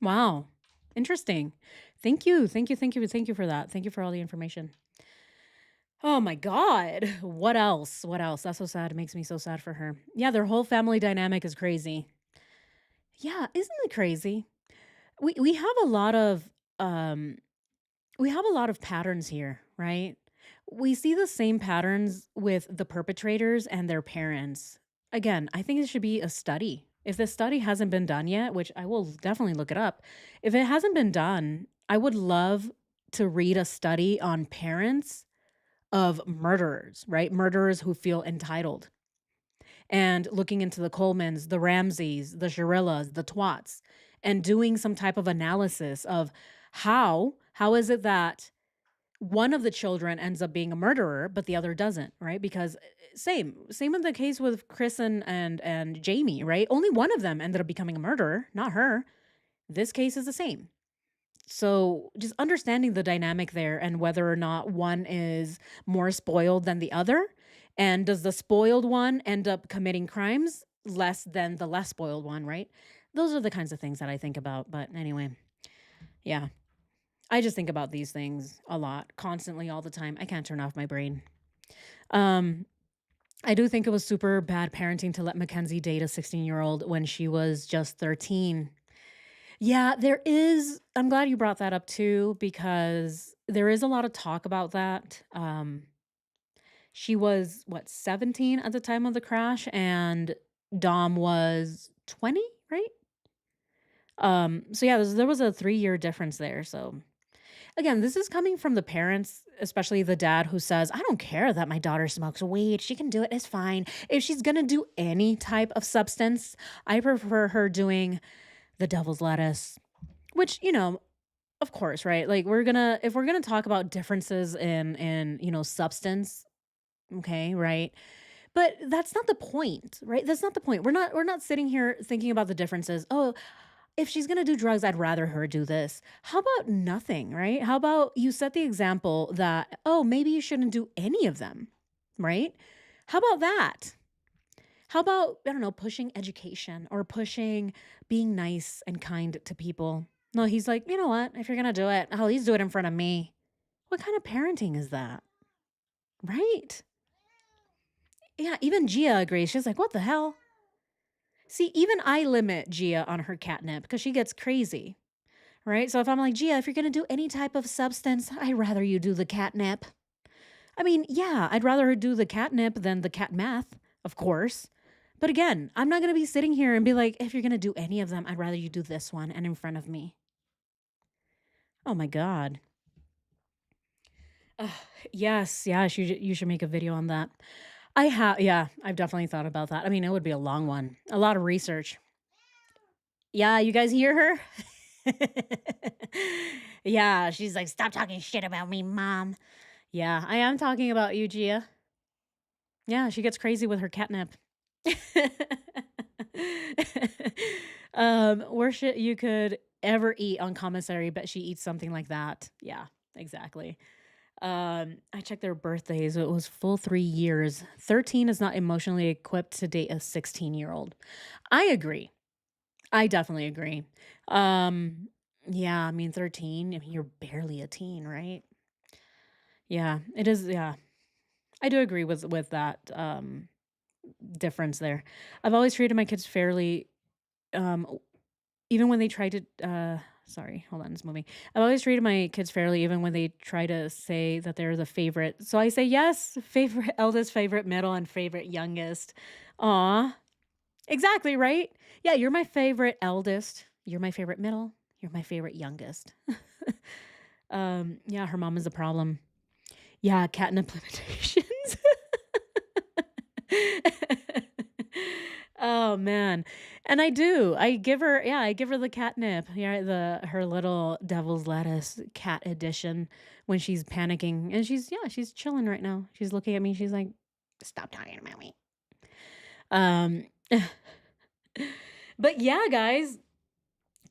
Wow. Interesting. Thank you for that. Thank you for all the information. Oh my God. What else? That's so sad. It makes me so sad for her. Yeah, their whole family dynamic is crazy. Yeah, isn't it crazy? We have a lot of patterns here, right? We see the same patterns with the perpetrators and their parents. Again, I think it should be a study. If this study hasn't been done yet, which I will definitely look it up, if it hasn't been done, I would love to read a study on parents of murderers, right? Murderers who feel entitled. And looking into the Colemans, the Ramseys, the Shirillas, the Twats, and doing some type of analysis of how is it that one of the children ends up being a murderer, but the other doesn't, right? Because same in the case with Chris and Jamie, right? Only one of them ended up becoming a murderer, not her. This case is the same. So just understanding the dynamic there and whether or not one is more spoiled than the other. And does the spoiled one end up committing crimes less than the less spoiled one, right? Those are the kinds of things that I think about. But anyway, yeah, I just think about these things a lot, constantly, all the time. I can't turn off my brain. Um, I do think it was super bad parenting to let Mackenzie date a 16-year-old when she was just 13. Yeah, there is. I'm glad you brought that up too, because there is a lot of talk about that. She was what, 17 at the time of the crash, and Dom was 20, right? So yeah, there was a 3-year difference there. So again, this is coming from the parents, especially the dad who says, I don't care that my daughter smokes weed. She can do it. It's fine. If she's going to do any type of substance, I prefer her doing the devil's lettuce, which, of course, right? Like if we're going to talk about differences in substance, okay, right? But that's not the point, right? That's not the point. We're not sitting here thinking about the differences. Oh, if she's going to do drugs, I'd rather her do this. How about nothing, right? How about you set the example that, oh, maybe you shouldn't do any of them, right? How about that? How about, I don't know, pushing education or pushing being nice and kind to people? No, he's like, you know what? If you're going to do it, at least do it in front of me. What kind of parenting is that? Right? Yeah, even Gia agrees. She's like, what the hell? See, even I limit Gia on her catnip because she gets crazy, right? So if I'm like, Gia, if you're going to do any type of substance, I'd rather you do the catnip. I mean, yeah, I'd rather her do the catnip than the cat math, of course. But again, I'm not going to be sitting here and be like, if you're going to do any of them, I'd rather you do this one and in front of me. Oh my God. Ugh, yes, you should make a video on that. Yeah, I've definitely thought about that. I mean, it would be a long one, a lot of research. Yeah, you guys hear her? Yeah, she's like, stop talking shit about me, mom. Yeah, I am talking about you, Gia. Yeah, she gets crazy with her catnip. Worst shit you could ever eat on commissary, but she eats something like that. Yeah, exactly. I checked their birthdays. It was full 3 years. 13 is not emotionally equipped to date a 16-year-old. I agree. I definitely agree. Um, yeah, I mean 13, I mean you're barely a teen, right? Yeah, it is, yeah. I do agree with that difference there. I've always treated my kids fairly, um even when they try to sorry, hold on, it's moving. I've always treated my kids fairly even when they try to say that they're the favorite. So I say yes, favorite, eldest, favorite, middle, and favorite, youngest. Aw. Exactly, right? Yeah, you're my favorite eldest. You're my favorite middle. You're my favorite youngest. Yeah, her mom is a problem. Yeah, catnip limitations. Oh man. And I do. I give her the catnip. Yeah, her little devil's lettuce cat edition when she's panicking. And she's chilling right now. She's looking at me. She's like, stop talking about me. Um but yeah, guys,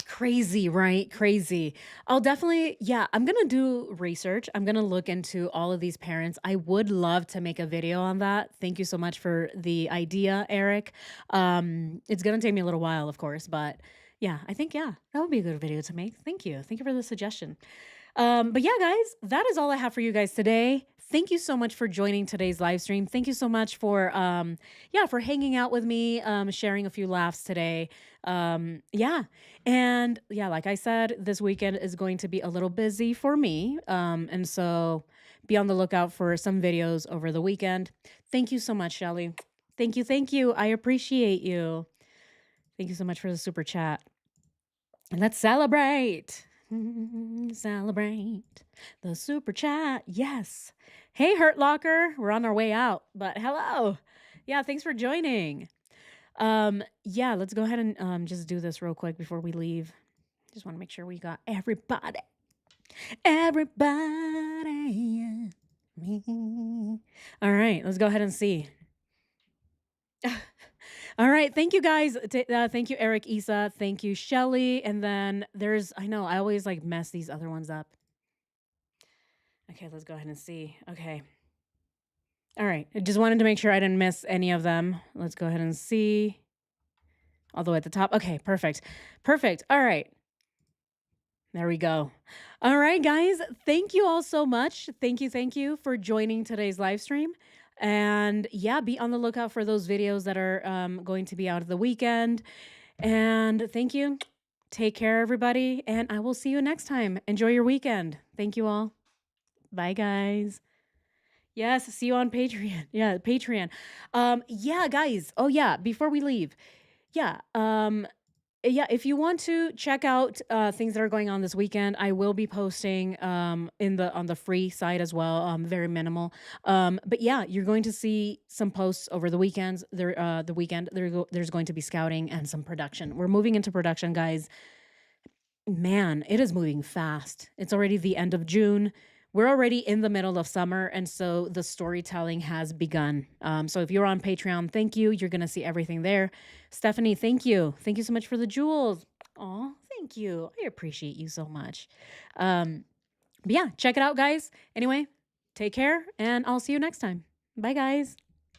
crazy, right? Crazy. I'm going to do research. I'm going to look into all of these parents. I would love to make a video on that. Thank you so much for the idea, Eric. It's going to take me a little while, of course, but yeah, I think, yeah, that would be a good video to make. Thank you. Thank you for the suggestion. But yeah, guys, that is all I have for you guys today. Thank you so much for joining today's live stream. Thank you so much for for hanging out with me, sharing a few laughs today. Yeah. And yeah, like I said, this weekend is going to be a little busy for me. And so be on the lookout for some videos over the weekend. Thank you so much, Shelly. Thank you. Thank you. I appreciate you. Thank you so much for the super chat. And let's celebrate. Celebrate the super chat. Yes. Hey, Hurt Locker. We're on our way out, but hello. Yeah, thanks for joining. Yeah, let's go ahead and just do this real quick before we leave. Just want to make sure we got everybody. Everybody, yeah, me. All right, let's go ahead and see. All right, thank you guys. Thank you, Eric, Isa. Thank you, Shelly. And then I know I always like mess these other ones up. Okay, let's go ahead and see. Okay. All right, I just wanted to make sure I didn't miss any of them. Let's go ahead and see. All the way at the top. Okay, perfect. Perfect. All right. There we go. All right, guys. Thank you all so much. Thank you for joining today's live stream. And yeah, be on the lookout for those videos that are going to be out of the weekend. And thank you. Take care, everybody. And I will see you next time. Enjoy your weekend. Thank you all. Bye, guys. Yes, see you on Patreon. Yeah, Patreon. Yeah, guys. Oh yeah, before we leave. Yeah, yeah, if you want to check out things that are going on this weekend, I will be posting on the free side as well, very minimal. But yeah, you're going to see some posts over the weekends. The weekend there's going to be scouting and some production. We're moving into production, guys. Man, it is moving fast. It's already the end of June. We're already in the middle of summer, and so the storytelling has begun. So if you're on Patreon, thank you. You're gonna see everything there. Stephanie, thank you. Thank you so much for the jewels. Oh, thank you. I appreciate you so much. But yeah, check it out, guys. Anyway, take care, and I'll see you next time. Bye, guys.